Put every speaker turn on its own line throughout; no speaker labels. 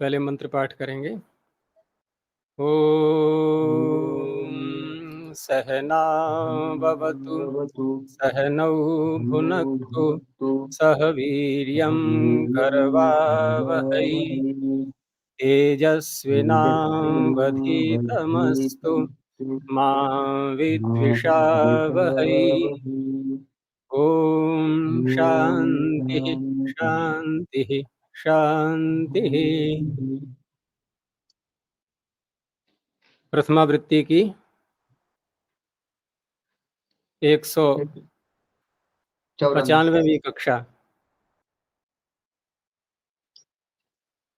पहले मंत्र पाठ करेंगे। ओम सहना भवतु सहनौ भुनक्तु सह वीर्यं करवावहै तेजस्विनावधीतमस्तु मा विद्विषावहै। ओम शांति शांति शांति। प्रथमावृत्ति की 195वीं कक्षा।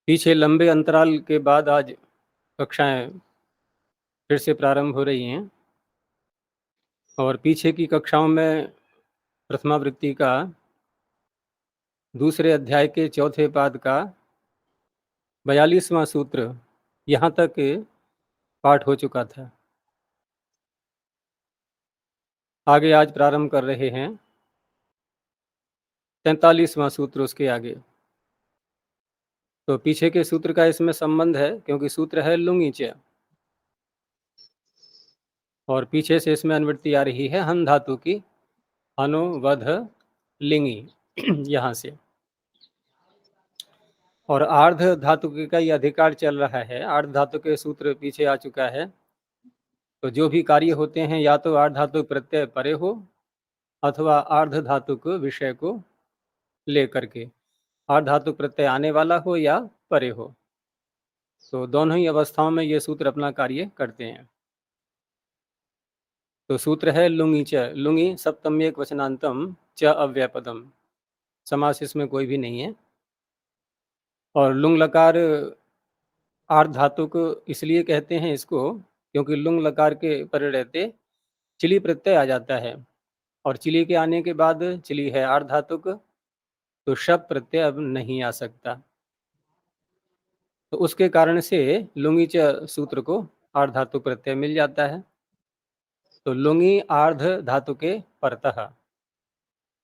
पीछे लंबे अंतराल के बाद आज कक्षाएं फिर से प्रारंभ हो रही हैं और पीछे की कक्षाओं में प्रथमावृत्ति का दूसरे अध्याय के चौथे पाद का 42वां सूत्र यहाँ तक पाठ हो चुका था। आगे आज प्रारंभ कर रहे हैं 43वां सूत्र उसके आगे। तो पीछे के सूत्र का इसमें संबंध है क्योंकि सूत्र है लुंगी च और पीछे से इसमें अनुवृत्ति आ रही है हन धातु की अनुवध लिंगी यहाँ से। और आर्ध धातु का ये अधिकार चल रहा है। आर्ध धातु के सूत्र पीछे आ चुका है। तो जो भी कार्य होते हैं या तो आर्ध धातु प्रत्यय परे हो अथवा आर्ध धातु को विषय को लेकर के आर्ध धातु प्रत्यय आने वाला हो या परे हो, तो दोनों ही अवस्थाओं में ये सूत्र अपना कार्य करते हैं। तो सूत्र है लुंगी च। लुंगी सप्तमी एक वचनांतम च अव्ययपदम, समास इसमें कोई भी नहीं है। और लुंग लकार आर्ध धातु को इसलिए कहते हैं इसको क्योंकि लुंग लकार के परे रहते चिली प्रत्यय आ जाता है और चिली के आने के बाद चिली है आर्ध धातुक, तो शब प्रत्यय अब नहीं आ सकता। तो उसके कारण से लुंगी च सूत्र को आर्ध धातु प्रत्यय मिल जाता है। तो लुंगी आर्ध धातु के परतः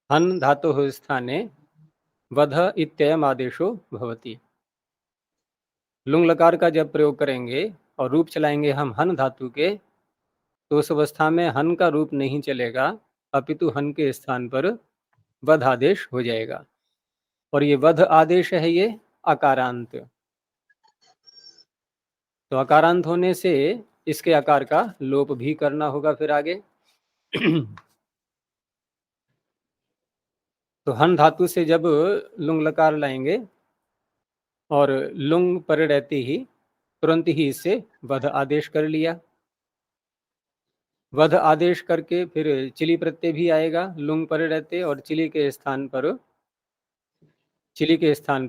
हन धातु स्थाने वध इत्ययम आदेशो भवति। लुंग लकार का जब प्रयोग करेंगे और रूप चलाएंगे हम हन धातु के, तो उस अवस्था में हन का रूप नहीं चलेगा अपितु हन के स्थान पर वध आदेश हो जाएगा। और ये वध आदेश है ये अकारांत। तो अकारांत होने से इसके आकार का लोप भी करना होगा फिर आगे। तो हन धातु से जब लुंग लकार लाएंगे और लुंग पर रहते ही तुरंत ही इससे वध आदेश कर लिया। वध आदेश करके फिर चिली प्रत्यय भी आएगा लुंग पर रहते और चिली के स्थान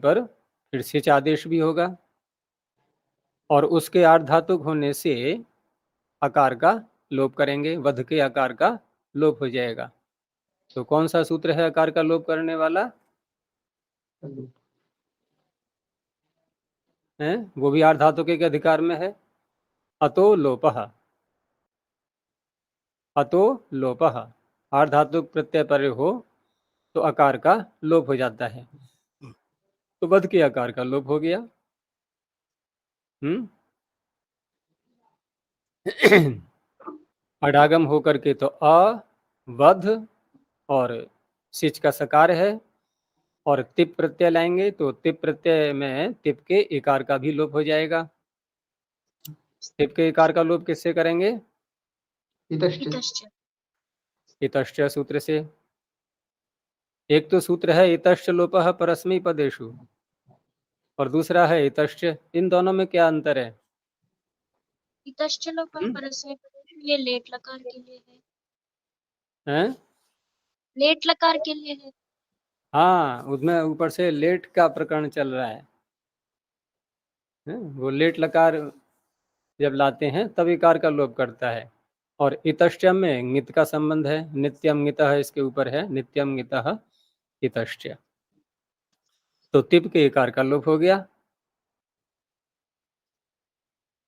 पर फिर सिच आदेश भी होगा। और उसके आर्धातुक होने से आकार का लोप करेंगे, वध के आकार का लोप हो जाएगा। तो कौन सा सूत्र है आकार का लोप करने वाला है? वो भी आर्धातुक के अधिकार में है। अतो लोपः। अतो लोपः आर्धातुक प्रत्यय पर हो तो आकार का लोप हो जाता है। तो वध के आकार का लोप हो गया। अडागम होकर के तो अ वध और सिच का सकार है और तिप प्रत्यय लाएंगे तो तिप प्रत्यय में तिप के इकार का भी लोप हो जाएगा। तिप के इकार का लोप किससे करेंगे? इतश्च सूत्र से। एक तो सूत्र है इतश्च लोपः परस्मै पदेषु और दूसरा है इतश्च। इन दोनों में क्या अंतर है?
इतश्च लोपः परस्मै पदेषु ये लेट लकार के लिए
हैं?
लेट लकार के लिए है।
हाँ, उसमें ऊपर से लेट का प्रकरण चल रहा है। वो लेट लकार जब लाते हैं तब इकार का लोप करता है। और इतश्च में ङित का संबंध है, नित्यम ङितः इसके ऊपर है, नित्यम ङितः इतश्च। तो तिप के इकार का लोप हो गया।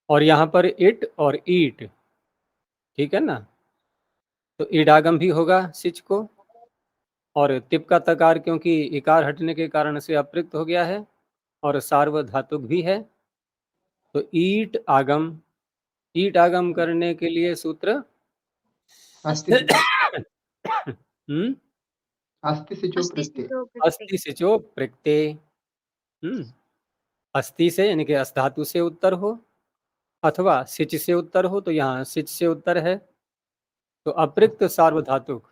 और यहाँ पर इट और ईट, ठीक है ना, तो ईडागम भी होगा सिच को। और तिप का तकार क्योंकि इकार हटने के कारण से अप्रयुक्त हो गया है और सार्वधातुक भी है तो ईट आगम, ईट आगम करने के लिए सूत्र
अस्ति सिचो
हम्म
अस्ति सिचो
अस्ति
प्रत्यय
सिचो प्रत्यय।
अस्ति सिचो प्रत्यय। अस्ति से यानी कि अस धातु से उत्तर हो अथवा सिच से उत्तर हो, तो यहाँ सिच से उत्तर है, तो अप्रयुक्त सार्वधातुक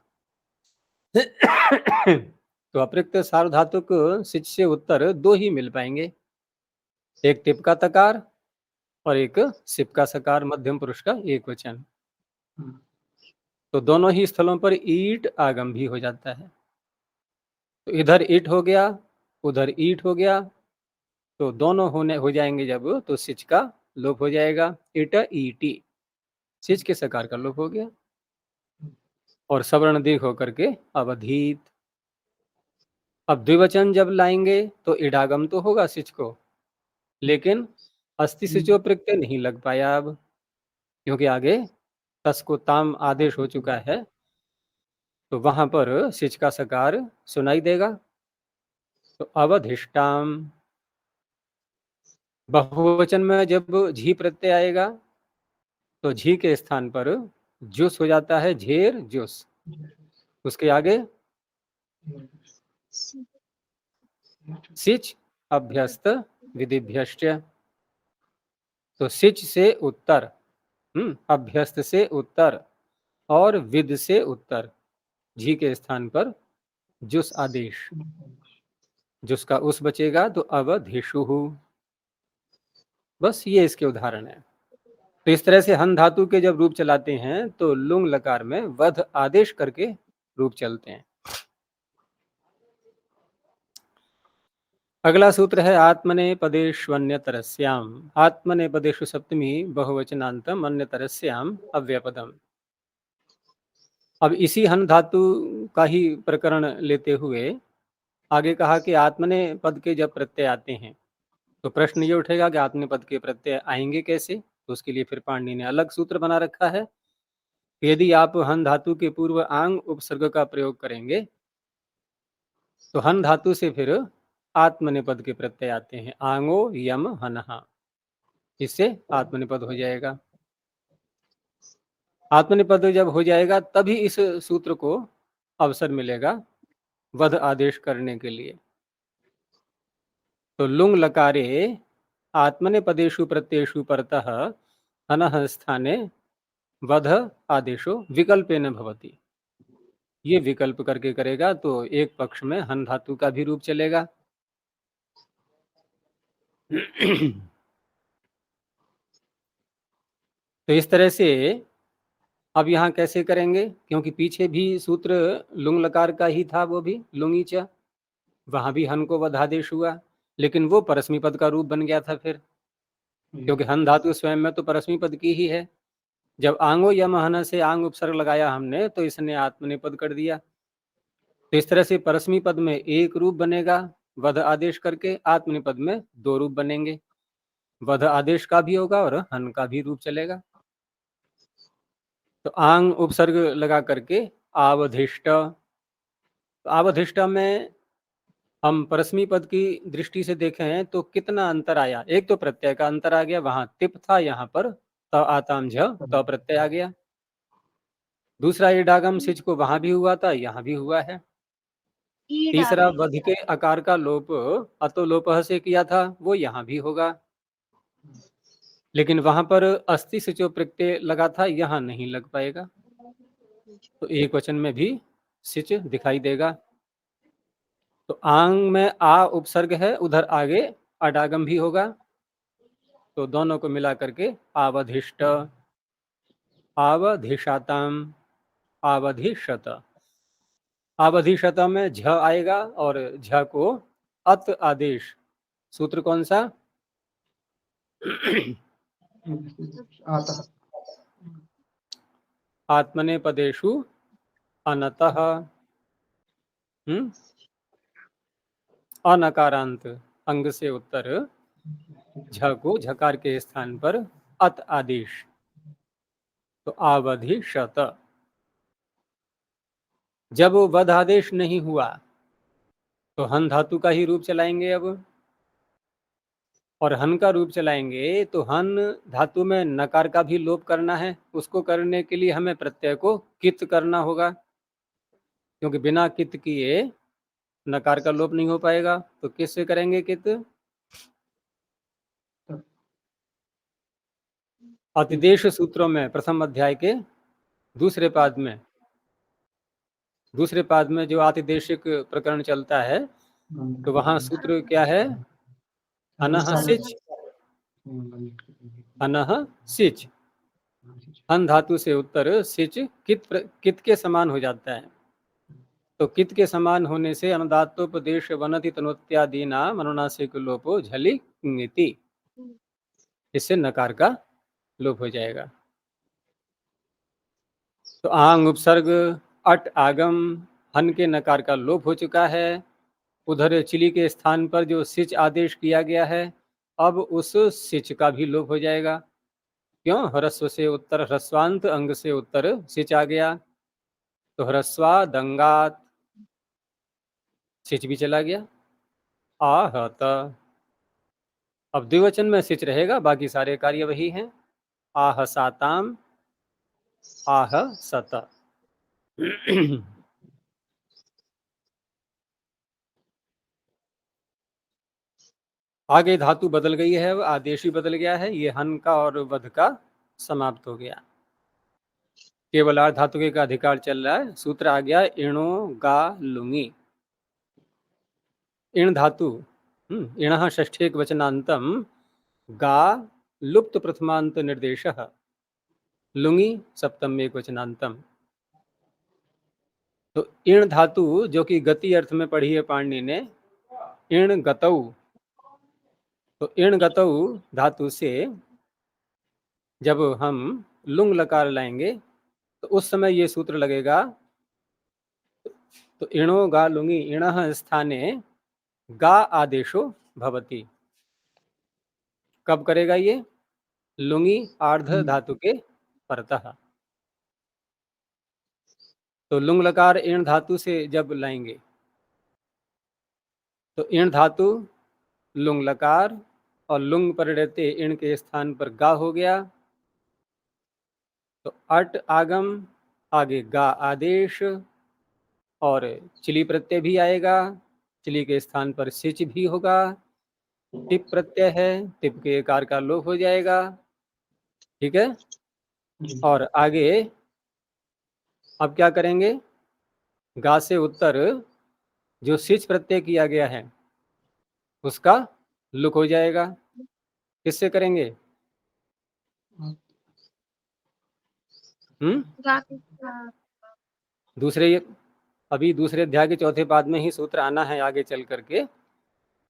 तो अप्रयुक्त सार्वधातुक सिच से उत्तर दो ही मिल पाएंगे, एक तिप का तकार और एक सिप का सकार मध्यम पुरुष का एक वचन। तो दोनों ही स्थलों पर ईट आगम भी हो जाता है। तो इधर ईट हो गया, उधर ईट हो गया, तो दोनों हो जाएंगे जब, तो सिच का लोप हो जाएगा, इट ईटी, सिच के सकार का लोप हो गया, और सवर्ण दीर्घ होकर के अवधीत। अब द्विवचन जब लाएंगे तो इडागम तो होगा सिच को, लेकिन अस्ति सिचो प्रत्यय नहीं लग पाया अब, क्योंकि आगे तस को ताम आदेश हो चुका है, तो वहां पर सिच का सकार सुनाई देगा। तो अवधिष्टाम, बहुवचन में जब झी प्रत्यय आएगा तो झी के स्थान पर जुस हो जाता है, झेर जुस, उसके आगे सिच अभ्यस्त विधिभ्यश्च। तो सिच से उत्तर, अभ्यस्त से उत्तर और विद से उत्तर, झी के स्थान पर जुस आदेश, जुस का उस बचेगा, तो अवधिषु। बस ये इसके उदाहरण है। तो इस तरह से हन धातु के जब रूप चलाते हैं तो लुंग लकार में वध आदेश करके रूप चलते हैं। अगला सूत्र है आत्मनेपदेष्वन्यतरस्याम, आत्मनेपदेषु सप्तमी बहुवचनांतम अन्यतरस्याम अव्यपदम। अब इसी हन धातु का ही प्रकरण लेते हुए आगे कहा कि आत्मने पद के जब प्रत्यय आते हैं तो प्रश्न ये उठेगा कि आत्मने पद के प्रत्यय आएंगे कैसे। तो उसके लिए फिर पाणिनि ने अलग सूत्र बना रखा है। यदि आप हन धातु के पूर्व आंग उपसर्ग का प्रयोग करेंगे तो हन धातु से फिर आत्मनिपद के प्रत्यय आते हैं, आंगो यम हनहा, इससे आत्मनिपद हो जाएगा। आत्मनिपद जब हो जाएगा तभी इस सूत्र को अवसर मिलेगा वध आदेश करने के लिए। तो लुंग लकारे आत्मनेपदेषु प्रत्ययेषु परतः हनः स्थाने वध आदेशो विकल्पेन भवति। ये विकल्प करके करेगा तो एक पक्ष में हन धातु का भी रूप चलेगा। तो इस तरह से अब यहाँ कैसे करेंगे, क्योंकि पीछे भी सूत्र लुंग लकार का ही था, वो भी लुंगीचा, वहां भी हन को वधादेश हुआ, लेकिन वो परस्मी पद का रूप बन गया था फिर, क्योंकि हन धातु स्वयं में तो परस्मी पद की ही है। जब आंगो यम हन से आंग उपसर्ग लगाया हमने तो इसने आत्मनिपद कर दिया। तो इस तरह से परस्मी पद में एक रूप बनेगा वध आदेश करके, आत्मनिपद में दो रूप बनेंगे, वध आदेश का भी होगा और हन का भी रूप चलेगा। तो आंग उपसर्ग लगा करके आवधिष्ट, तो आवधिष्ट में हम परस्मी पद की दृष्टि से देखें तो कितना अंतर आया। एक तो प्रत्यय का अंतर आ गया, वहां तिप था, यहाँ पर त आताम झ त प्रत्यय आ गया। दूसरा इडागम सिच को वहां भी हुआ था, यहाँ भी हुआ है। तीसरा वध के आकार का लोप अतोलोपह से किया था, वो यहाँ भी होगा, लेकिन वहां पर अस्ति सिचो प्रत्यय लगा था, यहाँ नहीं लग पाएगा। तो एक वचन में भी सिच दिखाई देगा। तो आंग में आ उपसर्ग है, उधर आगे अडागम भी होगा, तो दोनों को मिला करके आवधिष्ट, आवधिषाताम, आवधिषत। आवधिषत में झ आएगा और झ को अत आदेश, सूत्र कौन सा? आत्मनेपदेषु अनतः, अनकारांत अंग से उत्तर झ को झकार के स्थान पर अत आदेश, तो आवधिषत। जब वध आदेश नहीं हुआ तो हन धातु का ही रूप चलाएंगे। अब और हन का रूप चलाएंगे तो हन धातु में नकार का भी लोप करना है। उसको करने के लिए हमें प्रत्यय को कित करना होगा, क्योंकि बिना कित किए नकार का लोप नहीं हो पाएगा। तो किससे करेंगे कित? अतिदेश सूत्रों में प्रथम अध्याय के दूसरे पाद में जो आतिदेशिक प्रकरण चलता है, तो वहां सूत्र क्या है? अनह सिच, अनह सिच। हन धातु से उत्तर सिच कित के समान हो जाता है। तो कित के समान होने से अनुदात्तोपदेश वनति तनोत्यादि नाम अनुनासिक लोपो झलि ङिति, इससे नकार का लोप हो जाएगा। तो आंग उपसर्ग अट आगम हन के नकार का लोप हो चुका है। उधर चिली के स्थान पर जो सिच आदेश किया गया है, अब उस सिच का भी लोप हो जाएगा। क्यों? ह्रस्व से उत्तर ह्रस्वांत अंग से उत्तर सिच आ गया, तो ह्रस्वा दंगात सिच भी चला गया। आहत, अब द्विवचन में सिच रहेगा, बाकी सारे कार्य वही हैं। आह साताम, आह सत। आगे धातु बदल गई है, आदेश भी बदल गया है। ये हन का और वध का समाप्त हो गया, केवल आर्ध धातु का अधिकार चल रहा है। सूत्र आ गया इणो गा लुंगी। इण धातु इणः षष्ठेक वचनांतम गा लुप्त प्रथमांत निर्देशः, लुंगी सप्तम एक वचनांतम। तो इण धातु जो कि गति अर्थ में पढ़ी है पाणिनि ने, इण गतौ। तो इण गतौ धातु से जब हम लुंग लकार लाएंगे तो उस समय ये सूत्र लगेगा। तो इणो गा लुंगी, इणः स्थाने गा आदेशो भवति। कब करेगा ये? लुंगी आर्ध धातु के परतः। तो लुंग लकार इण धातु से जब लाएंगे तो इण धातु लुंग लकार और लुंग पर रहते इण के स्थान पर गा हो गया। तो अट आगम, आगे गा आदेश और चिली प्रत्यय भी आएगा। चिली के स्थान पर सिच भी होगा। टिप प्रत्यय है, टिप के कार का लोप हो जाएगा। ठीक है। और आगे अब क्या करेंगे? गा से उत्तर जो सिच प्रत्यय किया गया है उसका लुक हो जाएगा। किससे करेंगे? दूसरे अध्याय के चौथे पाद में ही सूत्र आना है आगे चल करके।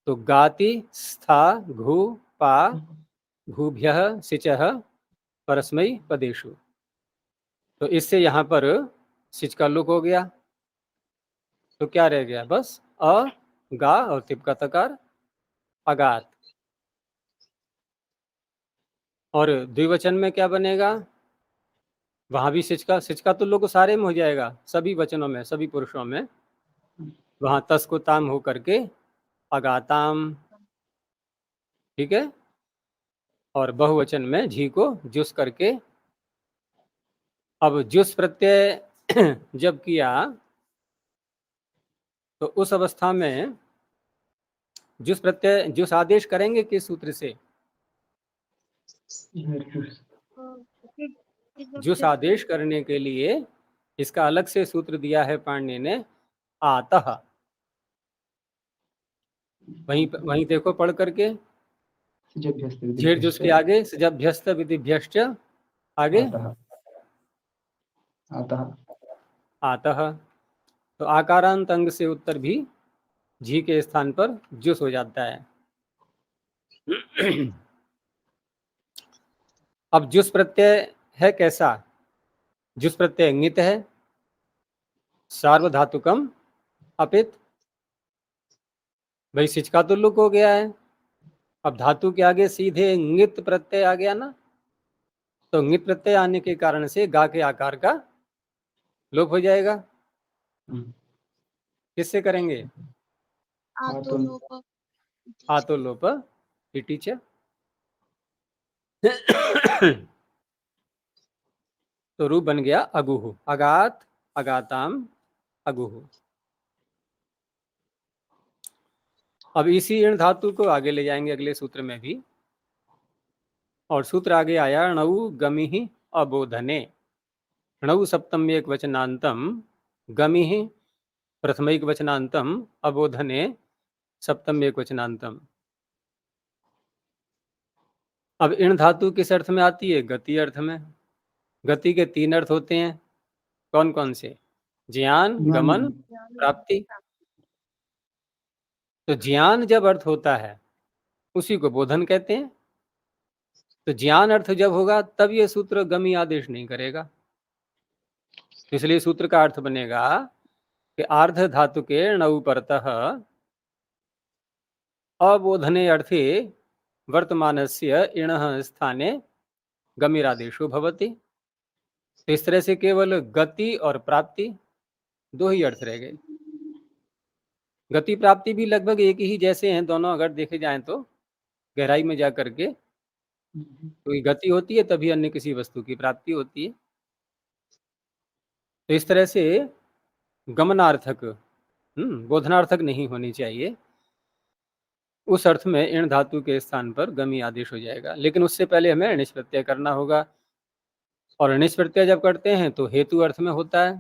तो गाति स्था घु पा घुभ्यः सिचः परस्मै पदेषु। तो इससे यहाँ पर सिच का लुक हो गया। तो क्या रह गया? बस अ गा और तिप का तकार अगात। और द्विवचन में क्या बनेगा? वहां भी सिच का तो लुक सारे में हो जाएगा, सभी वचनों में, सभी पुरुषों में। वहां तस को ताम हो करके अगाताम। ठीक है। और बहुवचन में झी को जुस करके। अब जुस प्रत्यय जब किया तो उस अवस्था में जुस आदेश करेंगे किस सूत्र से? जुस आदेश करने के लिए इसका अलग से सूत्र दिया है पाणिनि ने, आतः। वहीं देखो पढ़ करके, झेर जुस के आगे सजभ्यस्त विधिभ्यश्च, आगे आतः। तो आकारांत अंग से उत्तर भी झी के स्थान पर जुस हो जाता है। अब जुस प्रत्यय है कैसा? जुस प्रत्यय ङित है, सार्वधातुकम अपित। भाई सिच का तो लुक हो गया है। अब धातु के आगे सीधे ङित प्रत्यय आ गया ना, तो ङित प्रत्यय आने के कारण से गा के आकार का लोप हो जाएगा। किससे करेंगे?
आतो लोप।
आतो लोप इति च। तो रूप बन गया अगुहु, अगात, अगाताम, अगुहु। अब इसी इण धातु को आगे ले जाएंगे अगले सूत्र में भी, और सूत्र आगे आया णौ गमिहि अबोधने। णौ सप्तम एक वचनांतम, गमिहि प्रथमैक वचनांतम, अबोधने सप्तम एक वचनांतम। अब इण धातु किस अर्थ में आती है? गति अर्थ में। गति के 3 अर्थ होते हैं, कौन कौन से? ज्ञान, गमन, प्राप्ति। तो ज्ञान जब अर्थ होता है उसी को बोधन कहते हैं। तो ज्ञान अर्थ जब होगा तब ये सूत्र गमी आदेश नहीं करेगा। इसलिए सूत्र का अर्थ बनेगा कि आर्ध धातु के णौ परतः अबोधने अर्थे वर्तमानस्य इणः स्थाने गमिरादेशो भवति। तो इस तरह से केवल गति और प्राप्ति 2 ही अर्थ रह गए। गति प्राप्ति भी लगभग एक ही जैसे हैं दोनों, अगर देखे जाएं तो गहराई में जा करके। कोई गति होती है तभी अन्य किसी वस्तु की प्राप्ति होती है। तो इस तरह से गमनार्थक बोधनार्थक नहीं होनी चाहिए। उस अर्थ में इण धातु के स्थान पर गमी आदेश हो जाएगा, लेकिन उससे पहले हमें णिश प्रत्यय करना होगा। और णिश प्रत्यय जब करते हैं तो हेतु अर्थ में होता है।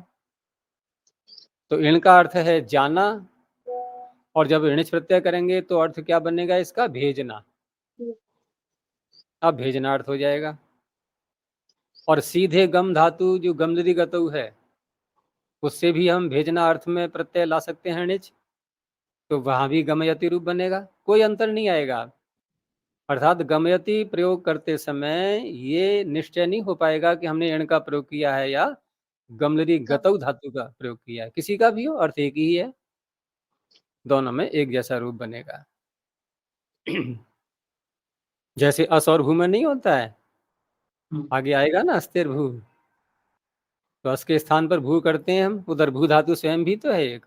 तो इण का अर्थ है जाना, और जब णिश प्रत्यय करेंगे तो अर्थ क्या बनेगा इसका? भेजना। अब भेजना अर्थ हो जाएगा। और सीधे गम धातु जो गमदरी गतु है उससे भी हम भेजना अर्थ में प्रत्यय ला सकते हैं णिच, तो वहां भी गमयति रूप बनेगा, कोई अंतर नहीं आएगा। अर्थात गमयति प्रयोग करते समय ये निश्चय नहीं हो पाएगा कि हमने इण का प्रयोग किया है या गमलरी गतौ धातु का प्रयोग किया है। किसी का भी हो अर्थ एक ही है, दोनों में एक जैसा रूप बनेगा। जैसे अस और भू में नहीं होता है, आगे आएगा ना अस्तिर भू, तो अस के स्थान पर भू करते हैं हम, उधर भू धातु स्वयं भी तो है एक।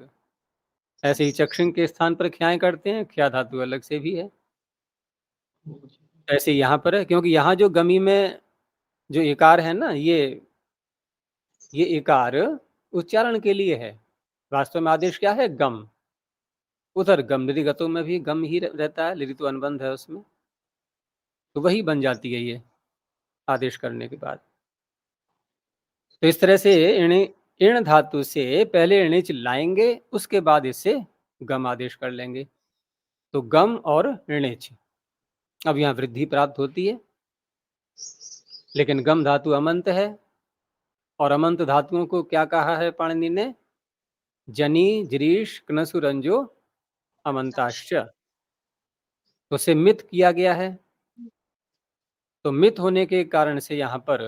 ऐसे ही चक्षुंग के स्थान पर ख्याएं करते हैं, ख्या धातु अलग से भी है। ऐसे यहाँ पर है, क्योंकि यहाँ जो गमी में जो इकार है ना, ये इकार उच्चारण के लिए है। वास्तव में आदेश क्या है? गम। उधर गम लिरिगतों में भी गम ही रहता है, लिरितु अनुबंध है उसमें, तो वही बन जाती है ये आदेश करने के बाद। तो इस तरह से इण धातु से पहले णिच लाएंगे, उसके बाद इससे गम आदेश कर लेंगे। तो गम और णिच, अब यहाँ वृद्धि प्राप्त होती है, लेकिन गम धातु अमंत है, और अमंत धातुओं को क्या कहा है पाणिनि ने? जनी, जरीश, कनसु, रंजो, अमंताश्च। तो उसे मित किया गया है। तो मित होने के कारण से यहाँ पर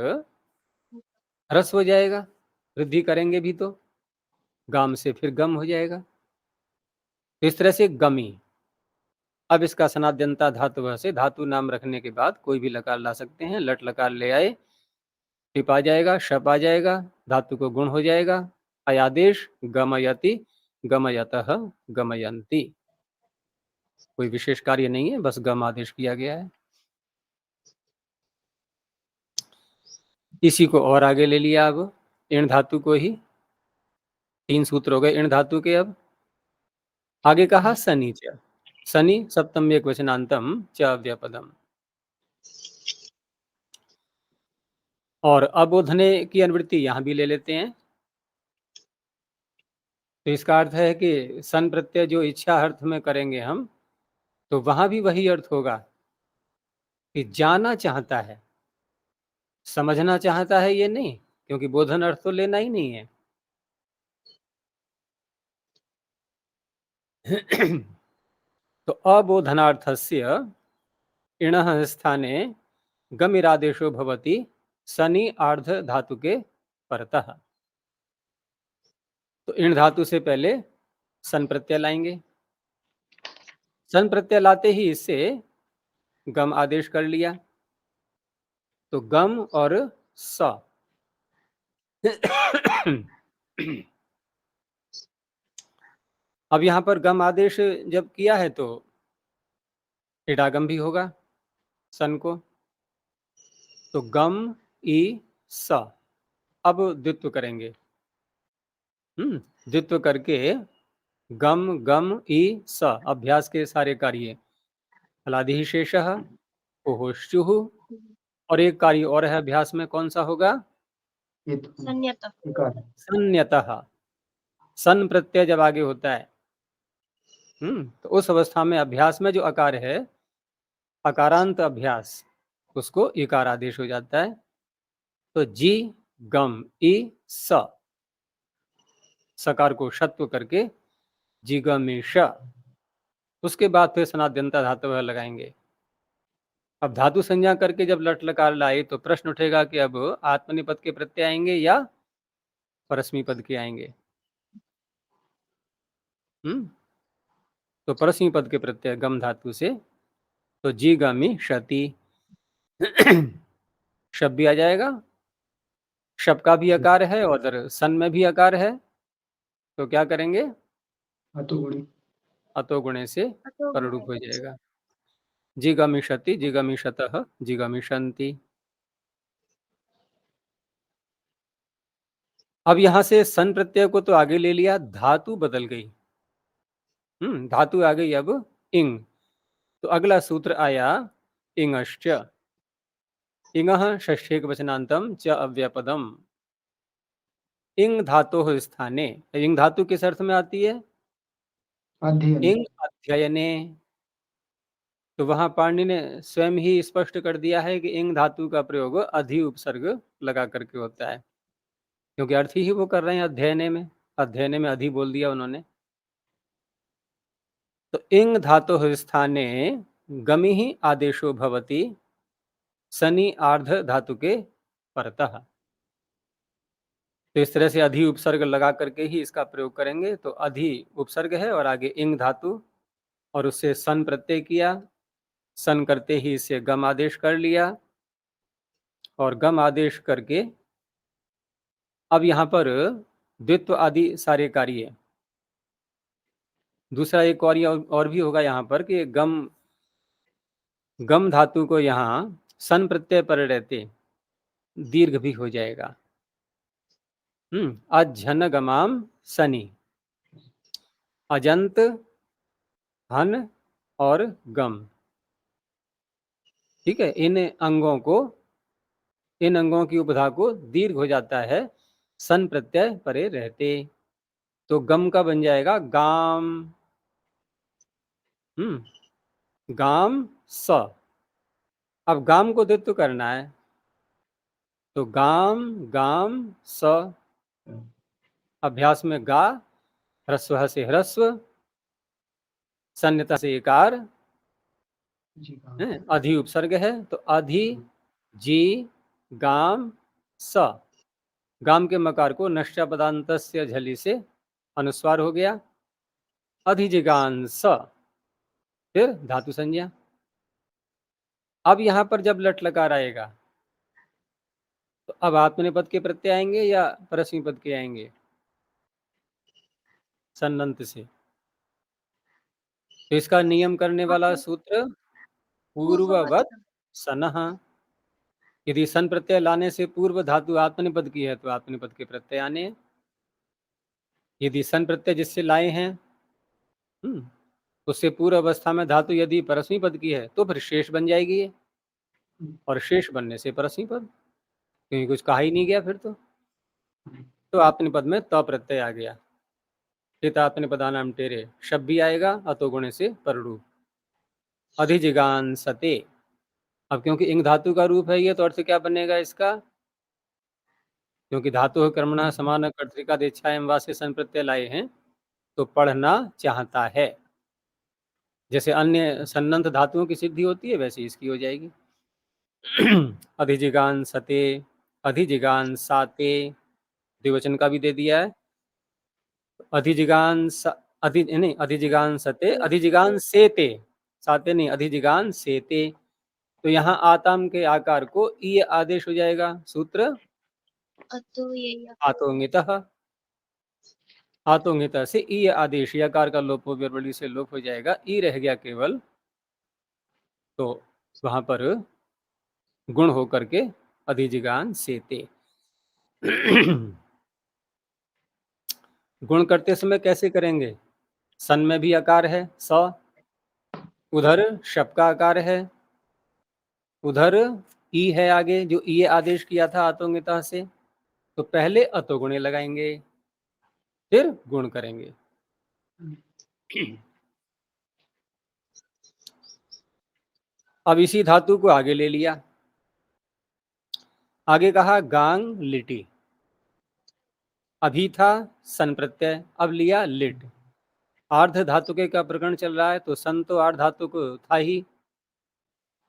रस हो जाएगा, वृद्धि करेंगे भी तो गाम से फिर गम हो जाएगा। तो इस तरह से गमी। अब इसका सनाद्यंता धातु से धातु नाम रखने के बाद कोई भी लकार ला सकते हैं। लट लकार ले आए, टिप आ जाएगा, शप आ जाएगा, धातु को गुण हो जाएगा। अयादेश गमयति, गमयतः, गमयन्ति। कोई विशेष कार्य नहीं है, बस गम आदेश किया गया है। इसी को और आगे ले लिया, अब इण धातु को ही। 3 सूत्र हो गए इण धातु के। अब आगे कहा शनि च, शनि सप्तम एक वचनांतम च अव्यपदम। और अबोधने की अनुवृत्ति यहां भी ले लेते हैं। तो इसका अर्थ है कि सन प्रत्यय जो इच्छा अर्थ में करेंगे हम, तो वहां भी वही अर्थ होगा कि जाना चाहता है, समझना चाहता है, ये नहीं, क्योंकि बोधन अर्थ तो लेना ही नहीं है। तो अबोधनार्थस्य इणः स्थाने गमिरादेशो भवति शनि आर्ध धातु के परतः। तो इण धातु से पहले सन प्रत्यय लाएंगे। सन प्रत्यय लाते ही इससे गम आदेश कर लिया, तो गम और स। अब यहां पर गम आदेश जब किया है तो इडागम भी होगा सन को, तो गम ई स। अब द्वित्व करेंगे। द्वित्व करके गम गम ई स, अभ्यास के सारे कार्य। हलादि शेषः कुहुश्चुः, और एक कार्य और है अभ्यास में, कौन सा होगा?
ये तो
संयतः
इकार
सन्यतः। सन प्रत्यय जब आगे होता है, तो उस अवस्था में अभ्यास में जो अकार है, अकारांत अभ्यास, उसको इकार आदेश हो जाता है। तो जी गम ई स, सकार को षत्व करके जी गम ई श, उसके बाद फिर सनाद्यंता धातु लगाएंगे। अब धातु संज्ञा करके जब लट लकार लाए तो प्रश्न उठेगा कि अब आत्मनिपद के प्रत्यय आएंगे या परस्मी पद के आएंगे। तो परस्मी पद के प्रत्यय गम धातु से, तो जी गमी क्षति शब भी आ जाएगा। शब का भी आकार है और उधर सन में भी आकार है, तो क्या करेंगे?
अतुगुणी
अतो गुणे से
अतो
पररूप हो जाएगा। जिगमिषति जिगमिषतः जिगमिषन्ति। अब यहां से सन प्रत्यय को तो आगे ले लिया, धातु बदल गई। धातु आ गई अब इंग। तो अगला सूत्र आया इंगश्च। इंगः षष्ठेक वचनांतम च अव्यपदम। इंग धातोः स्थाने, इंग धातु किस अर्थ में आती है?
अध्ययन
इंग अध्ययने। तो वहां पाणिनि ने स्वयं ही स्पष्ट कर दिया है कि इंग धातु का प्रयोग अधि उपसर्ग लगा करके होता है, क्योंकि अर्थ ही वो कर रहे हैं अध्ययने में। अध्ययने में अधि बोल दिया उन्होंने। तो इंग धातोः स्थाने गमि ही आदेशो भवति शनि आर्ध धातु के परतः। तो इस तरह से अधि उपसर्ग लगा करके ही इसका प्रयोग करेंगे। तो अधि उपसर्ग है और आगे इंग धातु, और उससे सन प्रत्यय किया, सन करते ही इससे गम आदेश कर लिया, और गम आदेश करके अब यहां पर द्वित्व आदि सारे कार्य। दूसरा एक और भी होगा यहां पर कि गम धातु को यहां सन प्रत्यय पर रहते दीर्घ भी हो जाएगा। अजन गमाम सनी, अजंत हन और गम। ठीक है, इन अंगों की उपधा को दीर्घ हो जाता है सन प्रत्यय परे रहते। तो गम का बन जाएगा गाम। गाम स। अब गाम को द्वित्व करना है, तो गाम गाम स। अभ्यास में गा, ह्रस्व से ह्रस्व, सन्यता से इकार,
जी हाँ
अधि उपसर्ग है, तो अधि जी गाम स। गाम के मकार को नश्चा पदांतस्य झली से अनुस्वार हो गया। अधिजिगान स, फिर धातु संज्ञा। अब यहां पर जब लट लकार आएगा तो अब आत्मनेपद के प्रत्यय आएंगे या परस्मी पद के आएंगे? सन्नंत से। तो इसका नियम करने वाला सूत्र पूर्ववत सनः। यदि सन प्रत्यय लाने से पूर्व धातु आत्मनिपद की है तो आत्मनिपद के प्रत्यय आने। यदि सन प्रत्यय जिससे लाए हैं उससे पूर्व अवस्था में धातु यदि परस्मी पद की है तो फिर शेष बन जाएगी ये, और शेष बनने से परस्मी पद, क्योंकि कुछ कहा ही नहीं गया फिर तो आत्मनिपद में त प्रत्यय आ गया। चित आत्मनिपदानाम टेरे शब्द भी आएगा अतो गुणे से पररूप। अधिजिगान सते। अब क्योंकि इंग धातु का रूप है ये, तो अर्थ क्या बनेगा इसका? क्योंकि धातु कर्मणः समान कर्तृका देच्छायाम वा से सन प्रत्यय लाए हैं, तो पढ़ना चाहता है। जैसे अन्य सन्नंत धातुओं की सिद्धि होती है वैसे इसकी हो जाएगी। अधिजिगान सते, अधिजिगान साते, द्विवचन का भी दे दिया है। अधिजिगान अधिजिगान सते, अधिजिगान सेते, साते नहीं, अधिजिगान सेते। तो यहाँ आताम के आकार को ई आदेश हो जाएगा। सूत्र
अतो ये
आतोंगितः। आतोंगितः से ई आदेश, आकार का लोप से लोप हो जाएगा। ई रह गया केवल तो वहां पर गुण होकर के अधिजिगान सेते। गुण करते समय कैसे करेंगे? सन में भी आकार है स, उधर शप का आकार है, उधर ई है आगे, जो ई आदेश किया था आतोंगिता से, तो पहले अतोगुणे लगाएंगे फिर गुण करेंगे। अब इसी धातु को आगे ले लिया, आगे कहा गांग लिटी, अभी था सन प्रत्यय, अब लिया लिट। आर्ध धातुके का प्रकरण चल रहा है, तो सन तो आर्ध धातुक था ही,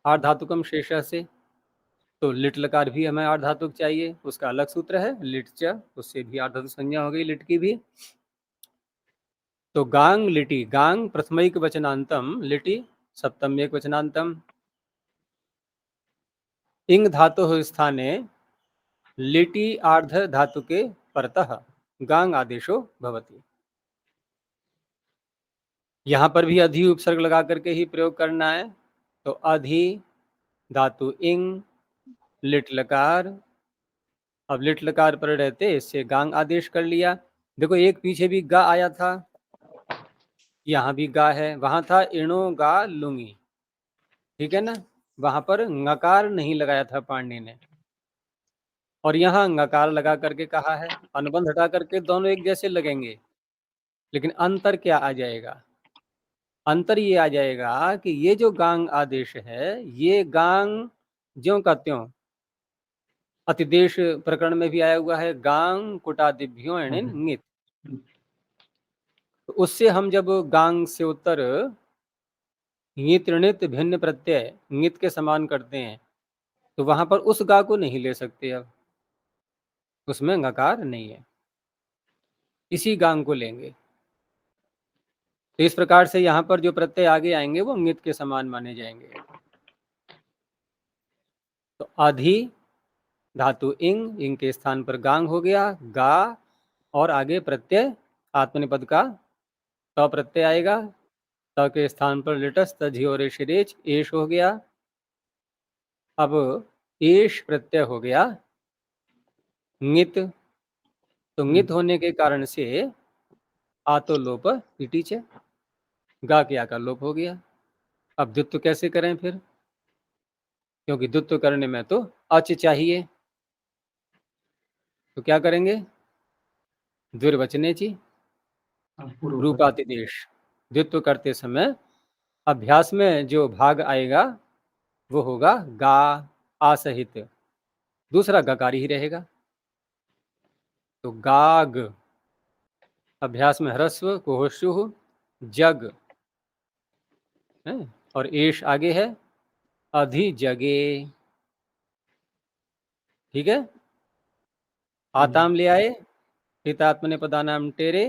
आर्ध धातुकम शेष से, तो लिट लकार भी हमें आर्ध धातुक चाहिए, उसका अलग सूत्र है लिट च, उससे भी आर्ध धातु संज्ञा हो गई लिट की भी। तो गांग लिटी, गांग प्रथमैक वचनांतम, लिटी सप्तम एक वचनांतम। इंग धातु स्थाने लिटी आर्ध धातुके परतः गांग आदेशो भवति। यहां पर भी अधि उपसर्ग लगा करके ही प्रयोग करना है, तो अधि धातु इंग लिट लकार, अब लिट लकार पर रहते इससे गांग आदेश कर लिया। देखो एक पीछे भी गा आया था, यहाँ भी गा है, वहां था इणो गा लुंगी, ठीक है ना, वहां पर ngकार नहीं लगाया था पाणिनि ने, और यहाँ ngकार लगा करके कहा है। अनुबंध हटा करके दोनों एक जैसे लगेंगे, लेकिन अंतर क्या आ जाएगा? अंतर ये आ जाएगा कि ये जो गांग आदेश है, ये गांग ज्यों का त्यों अतिदेश प्रकरण में भी आया हुआ है, गांग कुटादिभ्यो णित, तो उससे हम जब गांग से उत्तर ङित ऋणित भिन्न प्रत्यय ङित के समान करते हैं, तो वहां पर उस गा को नहीं ले सकते, अब उसमें ngकार नहीं है, इसी गांग को लेंगे। तो इस प्रकार से यहाँ पर जो प्रत्यय आगे आएंगे वो ङित के समान माने जाएंगे। तो अधि धातु इंग, इंग के स्थान पर गांग हो गया, गा, और आगे प्रत्यय आत्मनिपद का त प्रत्यय आएगा, त के स्थान पर लिटस तझी और रेश एश हो गया। अब एश प्रत्यय हो गया ङित, तो ङित होने के कारण से आतो लोप इटी च, गा के आकार लोप हो गया। अब द्वित्व कैसे करें फिर, क्योंकि द्वित्व करने में तो अच चाहिए, तो क्या करेंगे? द्विर्वचने ची रूपातिदेश, द्वित्व करते समय अभ्यास में जो भाग आएगा वो होगा गा आ सहित, दूसरा गकारी ही रहेगा, तो गाग, अभ्यास में ह्रस्व को होशु जग है, और एश आगे है अधि जगे, ठीक है। आताम ले आए हितात्मने पदानाम टेरे,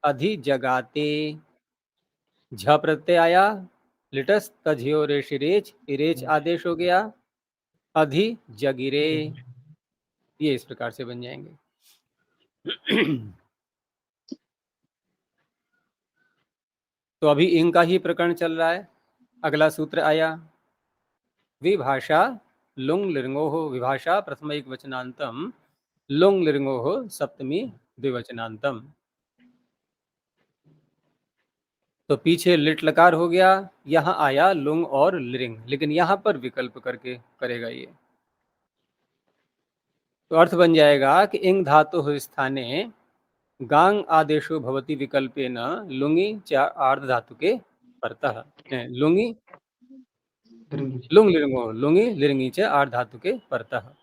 अधि जगाते, झ प्रत्यय आया लिटस तझियो रेश रेच, इरेच आदेश हो गया अधि जगिरे, ये इस प्रकार से बन जाएंगे। तो अभी इंग का ही प्रकरण चल रहा है, अगला सूत्र आया विभाषा लुंग लिंगो, विभाषा प्रथम एक वचनांतम, लुंग लिंगो सप्तमी द्विवचनांतम। तो पीछे लिट लकार हो गया, यहाँ आया लुंग और लिंग, लेकिन यहाँ पर विकल्प करके करेगा ये, तो अर्थ बन जाएगा कि इंग धातु स्थाने गांग आदेशो भवति विकल्पेन लुंगी च आर्ध धातु के परतः, लुंगी लुंग लिंगो, लुंगी लिंगी च आर्ध धातु के परतः।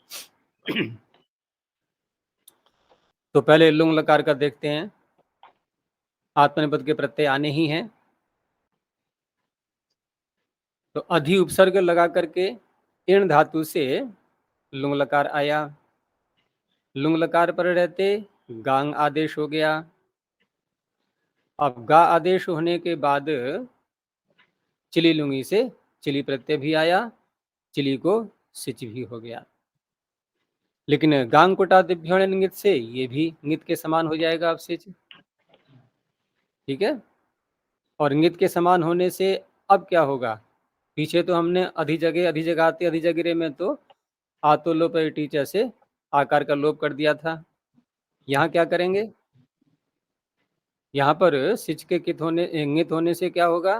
तो पहले लुंग लकार का देखते हैं, आत्मनिपद के प्रत्यय आने ही हैं, तो अधि उपसर्ग लगा करके इण धातु से लुंग लकार आया, लुंग लकार पर रहते गांग आदेश हो गया। अब गा आदेश होने के बाद चिली लुंगी से चिली प्रत्यय भी आया, चिली को सिच भी हो गया, लेकिन गांग कोटा दिभ्योण ङित से ये भी ङित के समान हो जाएगा अब सिच, ठीक है। और ङित के समान होने से अब क्या होगा, पीछे तो हमने अधिजगाते अधिजगिरे में तो आतो लोप टीचर से आकार का लोप कर दिया था। यहाँ क्या करेंगे? यहाँ पर सिच के कित होने इंगित होने से क्या होगा?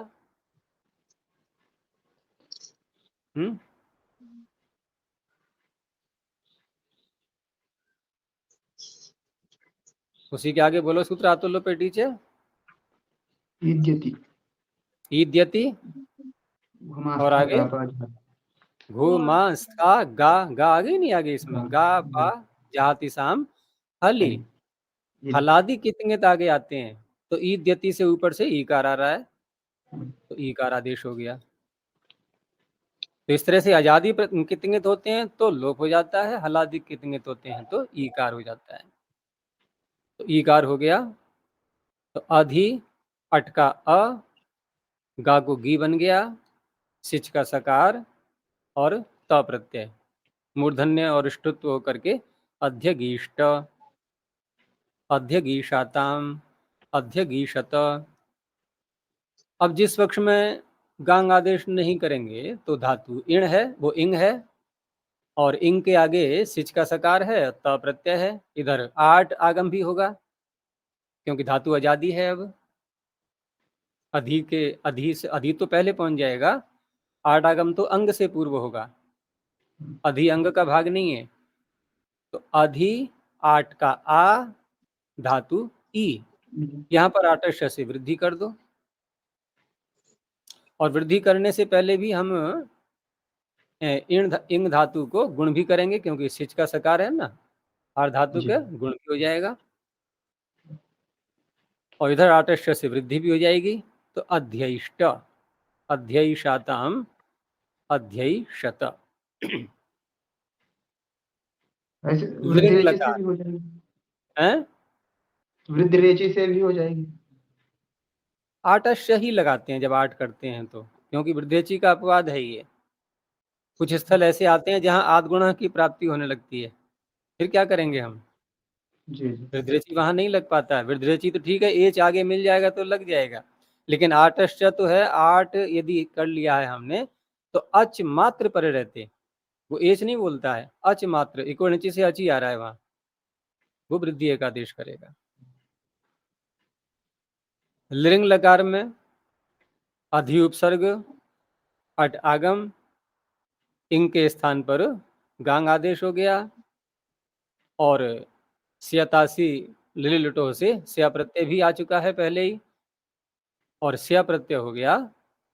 उसी के आगे बोलो सूत्र आतो लोप टीचर।
ईद्यति
ईद्यति और आगे घुमास्था गा आ गई नहीं आगे इसमें गा पा जाति साम हली हलादि कितने आगे आते हैं तो ईद्यति से ऊपर से ईकार आ रहा है तो ईकार आदेश हो गया। तो इस तरह से आजादी कितंगित होते हैं तो लोप हो जाता है, हलादि कितंगित होते हैं तो ईकार हो जाता है। तो ईकार हो गया तो अधि अट का अ गा को गी बन गया, सिच का सकार और त प्रत्यय मूर्धन्य और ष्टुत्व होकर के अध्यगीष्ट अध्यगीषाताम अध्यगीषत। अब जिस पक्ष में गांग आदेश नहीं करेंगे तो धातु इण है वो इंग है और इंग के आगे सिच का सकार है त प्रत्यय है। इधर आठ आगम भी होगा क्योंकि धातु आजादी है। अब अधि के अधि से अधि तो पहले पहुंच जाएगा, आठ आगम तो अंग से पूर्व होगा, अधि अंग का भाग नहीं है। तो अधि आठ का आ धातु ई, यहाँ पर आटश से वृद्धि कर दो और वृद्धि करने से पहले भी हम इंग धातु को गुण भी करेंगे क्योंकि सिच का सकार है ना, आर धातु का गुण भी हो जाएगा और इधर आटश से वृद्धि भी हो जाएगी। तो अध्ययिष्ट अध्ययिषाताम अध्ययिषत
वृद्धि से भी हो जाएगी
हैं?
वृद्धि रेचि से भी हो जाएगी।
आटश ही लगाते हैं जब आठ करते हैं तो, क्योंकि वृद्धेची का अपवाद है ये। कुछ स्थल ऐसे आते हैं जहां आदगुण की प्राप्ति होने लगती है, फिर क्या करेंगे हम? वृद्धेची वहां नहीं लग पाता है। वृद्धेची तो ठीक है, एच आगे मिल जाएगा तो लग जाएगा, लेकिन आटश्च तो है, आठ यदि कर लिया है हमने तो अच मात्र पर रहते, वो एच नहीं बोलता है, अच मात्र इको नीचे से अच ही आ रहा है वहां, वो वृद्धि एक आदेश करेगा। लिंग लकार में अधि उपसर्ग अट आगम इंग के स्थान पर गांग आदेश हो गया और स्यतासी लिलि लुटो से स्या प्रत्यय भी आ चुका है पहले ही और स्या प्रत्यय हो गया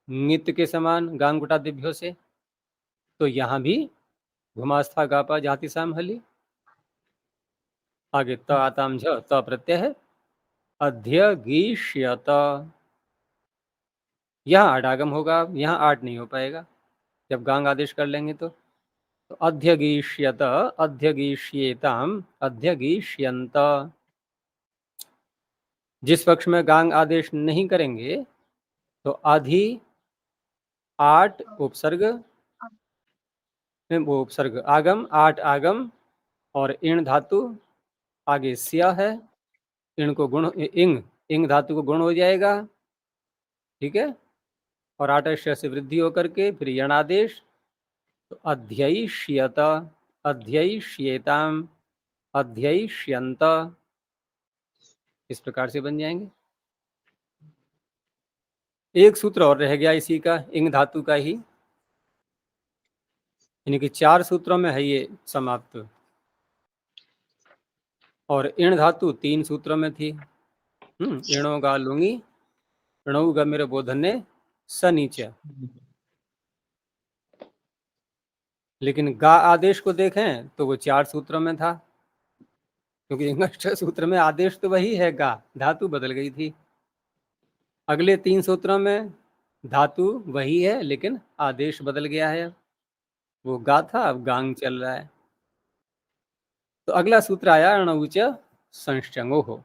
नित्य के समान गांग गुटा दिभ्यो से। तो यहां भी घुमास्था गापा जाति साम हली, आगे त आताम झ त प्रत्यय है अध्यगीष्यत, यहाँ आडागम होगा, यहाँ आठ नहीं हो पाएगा जब गांग आदेश कर लेंगे तो अध्यगीष्यत अध्यगीष्येताम अध्यगीष्यंत। जिस पक्ष में गांग आदेश नहीं करेंगे तो अधि आठ उपसर्ग वो उपसर्ग आगम आठ आगम और इण धातु आगे स्या है, इण को गुण इंग धातु को गुण हो जाएगा, ठीक है, और आटश से वृद्धि होकर के फिर यणादेश तो अध्ययिष्यत अध्ययिष्येताम अध्ययिष्यंत, इस प्रकार से बन जाएंगे। एक सूत्र और रह गया इसी का, इंग धातु का ही, यानी कि 4 सूत्रों में है ये समाप्त और इण धातु 3 सूत्रों में थी। इणो गा लूंगी णौ गा मेरे बोधन्य स नीचे, लेकिन गा आदेश को देखें तो वो 4 सूत्रों में था क्योंकि इंगष्ट सूत्र में आदेश तो वही है, गा धातु बदल गई थी। अगले 3 सूत्रों में धातु वही है लेकिन आदेश बदल गया है, वो गा था अब गांग चल रहा है। तो अगला सूत्र आया णौच संश्चंगो हो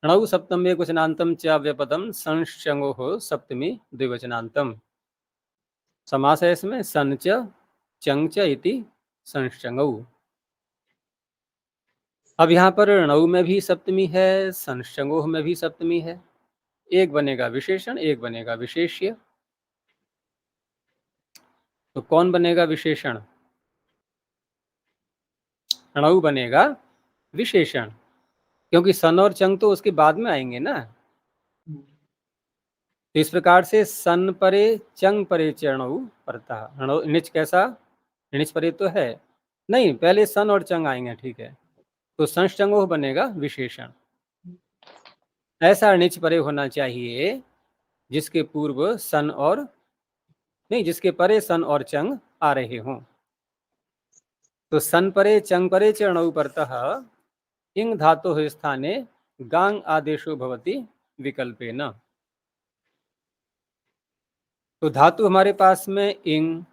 णौ सप्तम एकवचनांतम च व्यपदम संश्चंगो हो सप्तमी द्विवचनांतम। समास है इसमें सन च चंग च इति संश्चंगौ। अब यहाँ पर णौ में भी सप्तमी है, संश्चंगोह में भी सप्तमी है, एक बनेगा विशेषण एक बनेगा विशेष्य। तो कौन बनेगा विशेषण? णु बनेगा विशेषण, क्योंकि सन और चंग तो उसके बाद में आएंगे ना। तो इस प्रकार से सन परे चंग परे चरणु परता। निच कैसा? निच परे तो है नहीं, पहले सन और चंग आएंगे, ठीक है। तो संचंगो बनेगा विशेषण। ऐसा निच परे होना चाहिए जिसके पूर्व सन और नहीं, जिसके परे सन और चंग आ रहे हों। तो सन परे चंग परे चरणौ परतः इंग धातु स्थाने गांग आदेशो भवति विकल्पेन। तो धातु हमारे पास में इंग,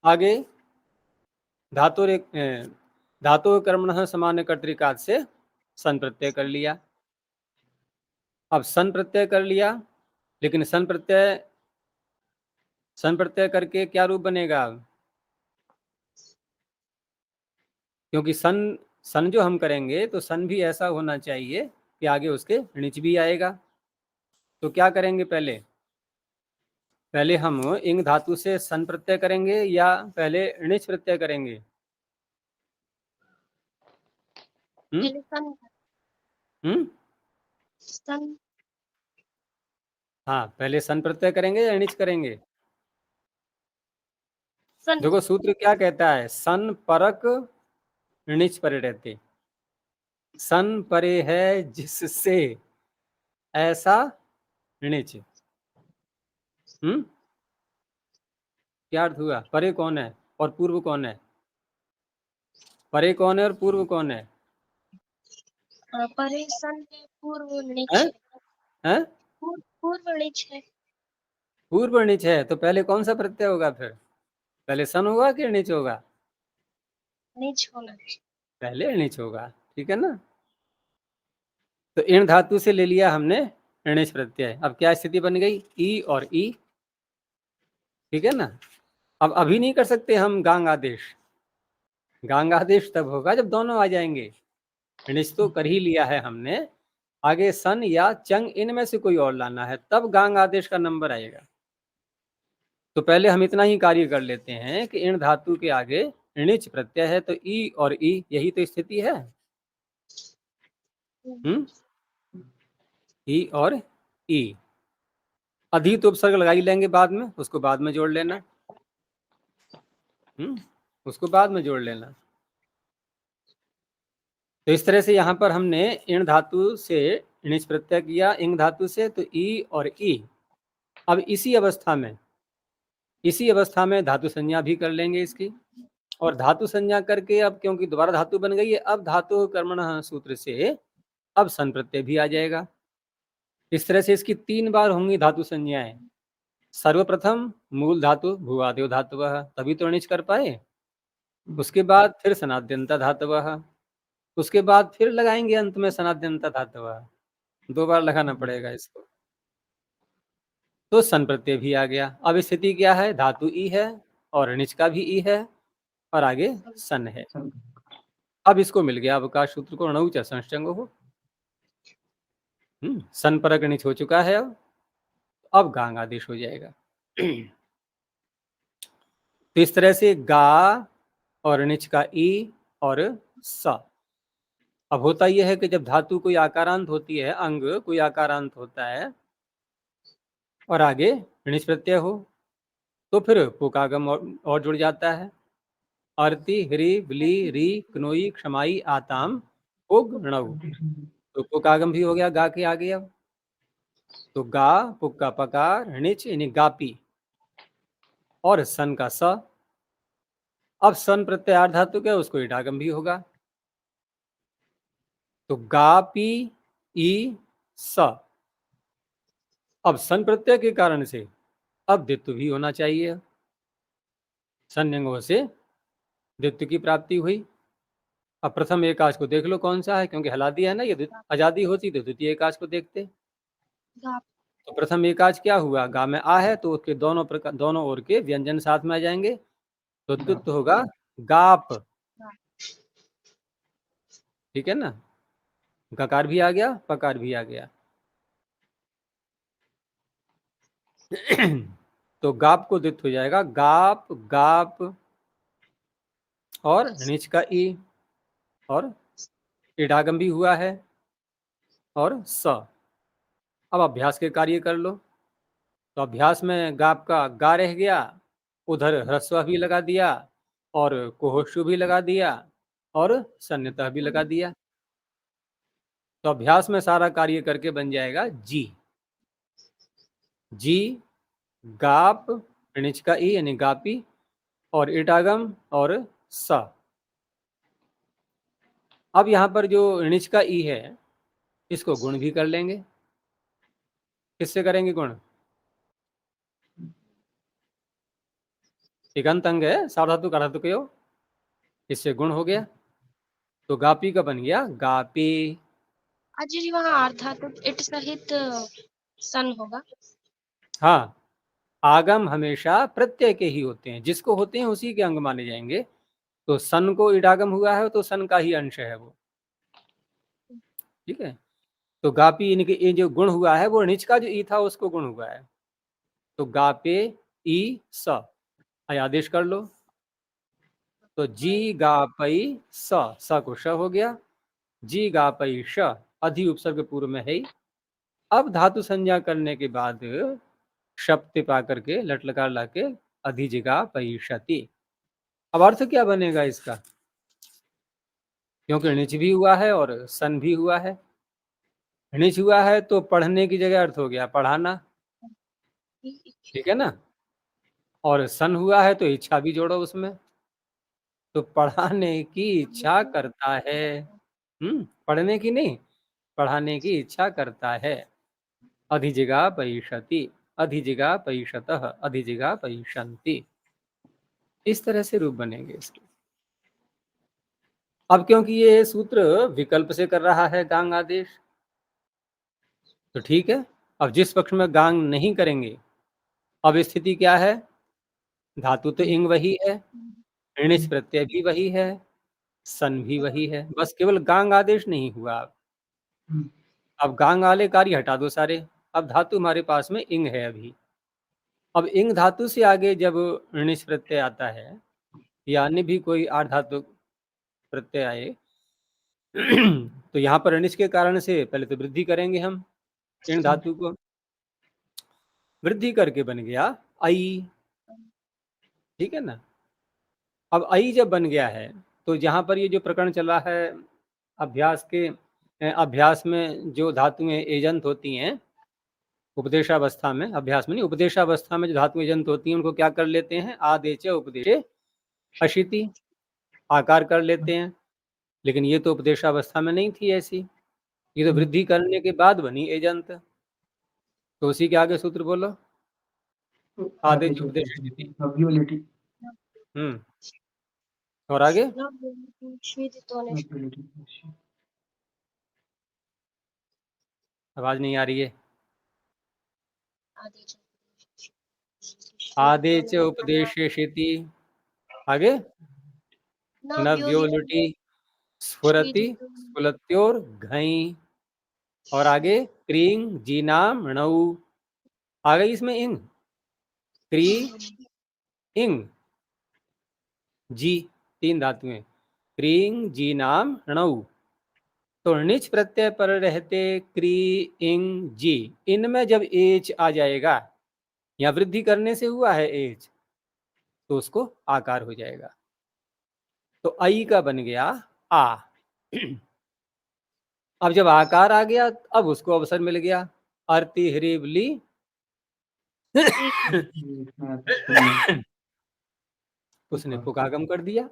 आगे धातु कर्मणः सामान्य कर्तृकात् से सन प्रत्यय कर लिया। अब सन प्रत्यय कर लिया, लेकिन सन प्रत्यय करके क्या रूप बनेगा? क्योंकि सन जो हम करेंगे तो सन भी ऐसा होना चाहिए कि आगे उसके णिच भी आएगा। तो क्या करेंगे? पहले हम इंग धातु से सन प्रत्यय करेंगे या पहले णिच प्रत्यय करेंगे?
पहले सन सन
हाँ, पहले सन प्रत्यय करेंगे या णिच करेंगे?
सन
देखो सूत्र क्या कहता है, सन परक णिच परे रहते। सन परे है जिससे, ऐसा णिच। क्या अर्थ हुआ? परे कौन है और पूर्व कौन है? परे कौन है और पूर्व कौन है?
परे सन है, पूर्व नीच
हैं?
है।
हैं?
पूर्व नीच है।
पूर्व णिच है, तो पहले कौन सा प्रत्यय होगा? फिर पहले सन होगा कि णिच होगा?
नीच होना चाहिए।
पहले णिच होगा, ठीक है ना। तो इन धातु से ले लिया हमने णिच प्रत्यय। अब क्या स्थिति बन गई? ई और ई, ठीक है ना। अब अभी नहीं कर सकते हम गांग आदेश। गांग आदेश तब होगा जब दोनों आ जाएंगे। णिच तो कर ही लिया है हमने, आगे सन या चंग इनमें से कोई और लाना है, तब गांग आदेश का नंबर आएगा। तो पहले हम इतना ही कार्य कर लेते हैं कि इन धातु के आगे णिच प्रत्यय है, तो ई और ई, यही तो स्थिति है। ई और ई। अधिक उपसर्ग लगा ही लेंगे बाद में, उसको बाद में जोड़ लेना। उसको बाद में जोड़ लेना। तो इस तरह से यहाँ पर हमने इन धातु से णिच प्रत्यय किया, इंग धातु से, तो ई और ई। अब इसी अवस्था में धातु संज्ञा भी कर लेंगे इसकी। और धातु संज्ञा करके अब क्योंकि दोबारा धातु बन गई है, अब धातु कर्मणः सूत्र से अब सन प्रत्यय भी आ जाएगा। इस तरह से इसकी 3 बार होंगी धातु संज्ञाएं। सर्वप्रथम मूल धातु भूआदेव धातुवः, तभी तो णिच कर पाए। उसके बाद फिर सनाद्यंता धातुवः, उसके बाद फिर लगाएंगे अंत में सनाद्यंता धातुवः। 2 बार लगाना पड़ेगा इसको। तो सन प्रत्यय भी आ गया। अब स्थिति क्या है? धातु ई है और णिच का भी ई है और आगे सन है। अब इसको मिल गया अवकाश सूत्र को, णौ च संश्चंग हो। सन परक णिच हो चुका है। अब गांग आदेश हो जाएगा। तो इस तरह से गा और णिच का ई और स। अब होता यह है कि जब धातु कोई आकारांत होती है, अंग कोई आकारांत होता है और आगे णिच प्रत्यय हो, तो फिर पुकागम और जुड़ जाता है। अर्ति ह्री ब्ली री क्नोई क्षमाई आताम पुग णौ, तो पुकागम भी हो गया गा के आगे। अब तो गा, पुक का पकार, णिच यानी गापी और सन का स। अब सन प्रत्यय धातु क्या, उसको ईडागम भी होगा। तो गापी ई स। अब सन प्रत्यय के कारण से अब द्वित्व भी होना चाहिए। संयंगों से द्वित्व की प्राप्ति हुई। अब प्रथम एकाच को देख लो कौन सा है, क्योंकि हला दिया है ना, ये आजादी होती तो द्वितीय एकाच को देखते। तो प्रथम एकाच क्या हुआ? गा में आ है तो उसके दोनों ओर के व्यंजन साथ में आ जाएंगे, तो द्वित्व होगा गाप, ठीक है ना। गकार भी आ गया, पकार भी आ गया। तो गाप को द्वित्व हो जाएगा गाप गाप और णिच का ई और इडागम भी हुआ है और स। अब अभ्यास के कार्य कर लो। तो अभ्यास में गाप का गा रह गया, उधर ह्रस्व भी लगा दिया और कोहोशु भी लगा दिया और सन्नितः भी लगा दिया। तो अभ्यास में सारा कार्य करके बन जाएगा जी। जी गाप णिच का ई यानी गापी और इटागम और स। अब यहाँ पर जो णिच का ई है इसको गुण भी कर लेंगे। किससे करेंगे गुण? इगंत अंग है सार्वधातुक अर्धातुकयो, इससे गुण हो गया। तो गापी का बन गया गापी।
अजय जी वहाँ आर्धातुक इट सहित सन होगा।
हाँ, आगम हमेशा प्रत्यय के ही होते हैं, जिसको होते हैं उसी के अंग माने जाएंगे। तो सन को इडागम हुआ है तो सन का ही अंश है वो, ठीक है। तो गापी इनके ये जो गुण हुआ है वो णिच का जो ई था उसको गुण हुआ है। तो गापे ई स आदेश कर लो। तो जी गापई स को श हो गया। जी गापई श अधि उपसर्ग पूर्व में है ही। अब धातु संज्ञा करने के बाद शब्द पा करके लट लकार लाके अधिजिगा पैशति। अब अर्थ क्या बनेगा इसका? क्योंकि णिच भी हुआ है और सन भी हुआ है। णिच हुआ है तो पढ़ने की जगह अर्थ हो गया पढ़ाना, ठीक है ना। और सन हुआ है तो इच्छा भी जोड़ो उसमें, तो पढ़ाने की इच्छा करता है। पढ़ने की नहीं, पढ़ाने की इच्छा करता है। अधिजिगा पैशति, अधिजिगा पैशतः, अधिजिगा पैशन्ति। इस तरह से रूप बनेंगे इसके। अब क्योंकि ये सूत्र विकल्प से कर रहा है गांग आदेश, तो ठीक है। अब जिस पक्ष में गांग नहीं करेंगे, अब स्थिति क्या है? धातु तो इंग वही है, ऋणिच प्रत्यय भी वही है, सन भी वही है, बस केवल गांग आदेश नहीं हुआ। अब गांग वाले कार्य हटा दो सारे। अब धातु हमारे पास में इंग है अभी। अब इंग धातु से आगे जब ऋणिच प्रत्यय आता है या अन्य भी कोई आठ धातु प्रत्यय आए तो यहाँ पर ऋणिच के कारण से पहले तो वृद्धि करेंगे हम इन धातु को, वृद्धि करके बन गया आई, ठीक है ना। अब आई जब बन गया है तो जहाँ पर ये जो प्रकरण चला है अभ्यास के, अभ्यास में जो धातुएं एजंत होती हैं उपदेशावस्था में, अभ्यास में नहीं उपदेशावस्था में जो धातु एजंत होती हैं उनको क्या कर लेते हैं? आदेश उपदेश अशिति आकार कर लेते हैं। लेकिन ये तो उपदेशावस्था में नहीं थी ऐसी, ये तो वृद्धि करने के बाद बनी एजंत। तो उसी के आगे सूत्र बोलो आदेश उपदेश अशिति। और आगे आवाज नहीं आ रही है। आदेश उपदेश शेति, आगे नव्योलुटी स्फुरति स्फुलत्योर घई, और आगे क्रींग जीनाम णऊ, आ गई इसमें इंग, क्री इंग जी, तीन धातुएं क्रींग जीनाम णऊ। तो णिच प्रत्यय पर रहते क्री इंग जी, इनमें जब एच आ जाएगा या वृद्धि करने से हुआ है एच तो उसको आकार हो जाएगा। तो आई का बन गया आ। अब जब आकार आ गया अब उसको अवसर मिल गया अर्ति हरिबली उसने पुकागम कर दिया।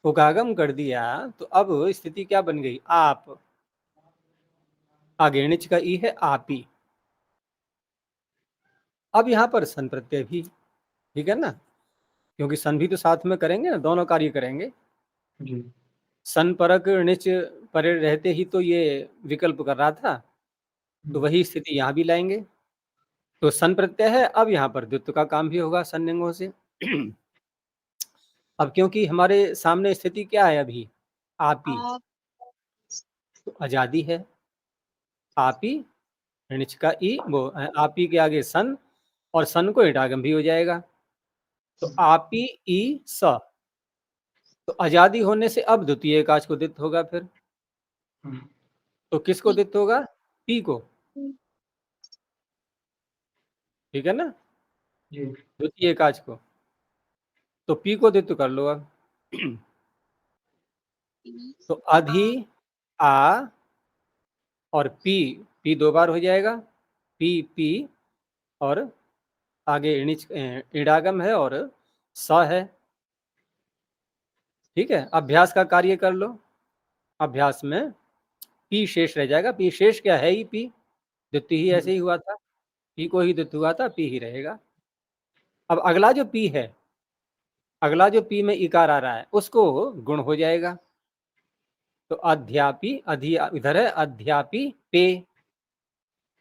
पुकागम कर दिया तो अब स्थिति क्या बन गई? आप। आगे णिच का ई है आपी। अब यहाँ पर सन प्रत्यय भी, ठीक है ना, क्योंकि सन भी तो साथ में करेंगे ना, दोनों कार्य करेंगे जी। सन परक णिच परे रहते ही तो ये विकल्प कर रहा था, तो वही स्थिति यहाँ भी लाएंगे। तो सन प्रत्यय है, अब यहाँ पर द्वित्व का काम भी होगा सन्निंगों से। अब क्योंकि हमारे सामने स्थिति क्या है अभी? आपी, तो आजादी है। आपी णिच का ई वो आपी के आगे सन और सन को ईडागम भी हो जाएगा। तो आपी ई स, तो आजादी होने से अब द्वितीय एकाच को दित्त होगा फिर।
हम्म,
तो किसको दित्त होगा? पी को, ठीक है ना,
जी
द्वितीय एकाच को। तो पी को दित्त कर लो अब। तो अधि आ और पी, पी दो बार हो जाएगा, पी पी, और आगे ईडागम है और स है। ठीक है, अभ्यास का कार्य कर लो। अभ्यास में पी शेष रह जाएगा। पी शेष क्या है ही, पी द्वितीय ही ऐसे ही हुआ था, पी को ही द्वितीय हुआ था, पी ही रहेगा। अब अगला जो पी है, अगला जो पी में इकार आ रहा है, उसको गुण हो जाएगा। तो अध्यापी, अधि इधर है, अध्यापी पे,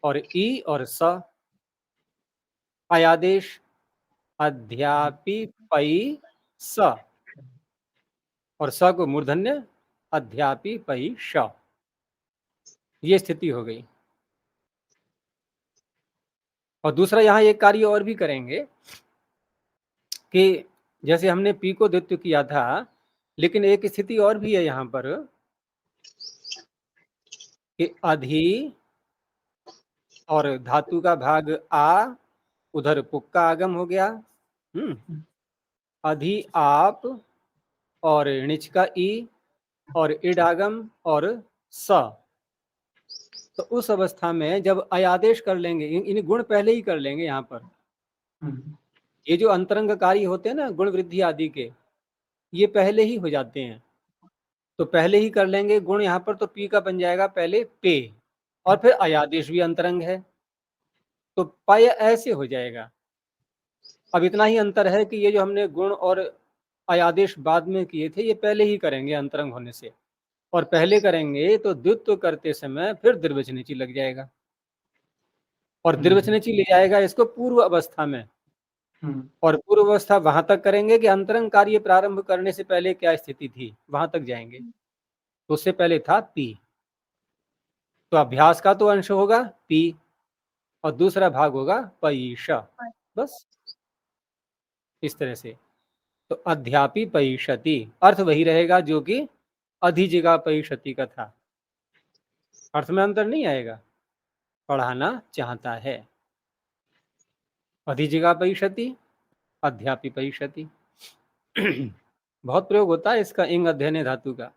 और ई और स, अयादेश, अध्यापी पई स, और स को मूर्धन्य, अध्यापी पई श। ये स्थिति हो गई। और दूसरा यहाँ एक कार्य और भी करेंगे कि जैसे हमने पी को द्वित्व किया था, लेकिन एक स्थिति और भी है यहाँ पर कि अधि और धातु का भाग आ, उधर पुक का आगम हो गया। अधि आप और णिच का ई और इड आगम और स। तो उस अवस्था में जब अयादेश कर लेंगे, इन गुण पहले ही कर लेंगे यहाँ पर। ये जो अंतरंग कार्य होते हैं ना, गुण वृद्धि आदि के, ये पहले ही हो जाते हैं। तो पहले ही कर लेंगे गुण यहाँ पर। तो पी का बन जाएगा पहले पे, और फिर अयादेश भी अंतरंग है, तो पय ऐसे हो जाएगा। अब इतना ही अंतर है कि ये जो हमने गुण और अयादेश बाद में किए थे, ये पहले ही करेंगे अंतरंग होने से। और पहले करेंगे तो द्वित्व करते समय फिर द्विवचनीची लग जाएगा, और द्विवचनीची ले जाएगा इसको पूर्व अवस्था में। और पूर्व अवस्था वहां तक करेंगे कि अंतरंग कार्य प्रारंभ करने से पहले क्या स्थिति थी, वहां तक जाएंगे। तो उससे पहले था पी। तो अभ्यास का तो अंश होगा पी, और दूसरा भाग होगा पईश। बस इस तरह से। तो अध्यापी पईषति, अर्थ वही रहेगा जो कि अधिजिगा पईषति का था। अर्थ में अंतर नहीं आएगा, पढ़ाना चाहता है। अधिजिगा पईषति, अध्यापी पईषति। बहुत प्रयोग होता है इसका, इंग अध्ययन धातु का।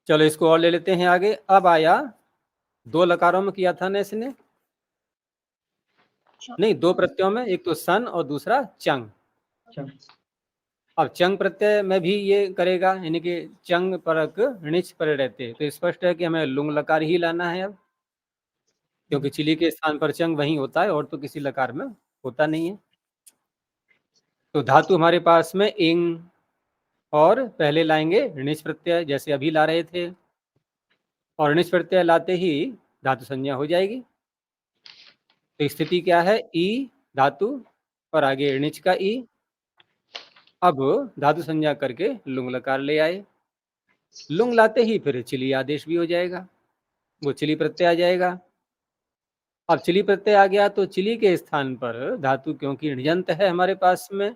चलो इसको और ले लेते हैं आगे। अब आया, दो लकारों में किया था ना इसने, नहीं दो प्रत्ययों में, एक तो सन और दूसरा चंग। अब चंग प्रत्यय में भी ये करेगा, यानी कि चंग परक णिच पर रहते, तो स्पष्ट है कि हमें लुंग लकार ही लाना है अब, क्योंकि चिली के स्थान पर चंग वहीं होता है, और तो किसी लकार में होता नहीं है। तो धातु हमारे पास में इंग, और पहले लाएंगे णिच प्रत्यय जैसे अभी ला रहे थे, और णिच प्रत्यय लाते ही धातु संज्ञा हो जाएगी। तो स्थिति क्या है, ई धातु और आगे णिच का ई। अब धातु संज्ञा करके लुंग लकार ले आए। लुंग लाते ही फिर चिली आदेश भी हो जाएगा, वो चिली प्रत्यय आ जाएगा। अब चिली प्रत्यय आ गया तो चिली के स्थान पर धातु, क्योंकि णिजंत है हमारे पास में,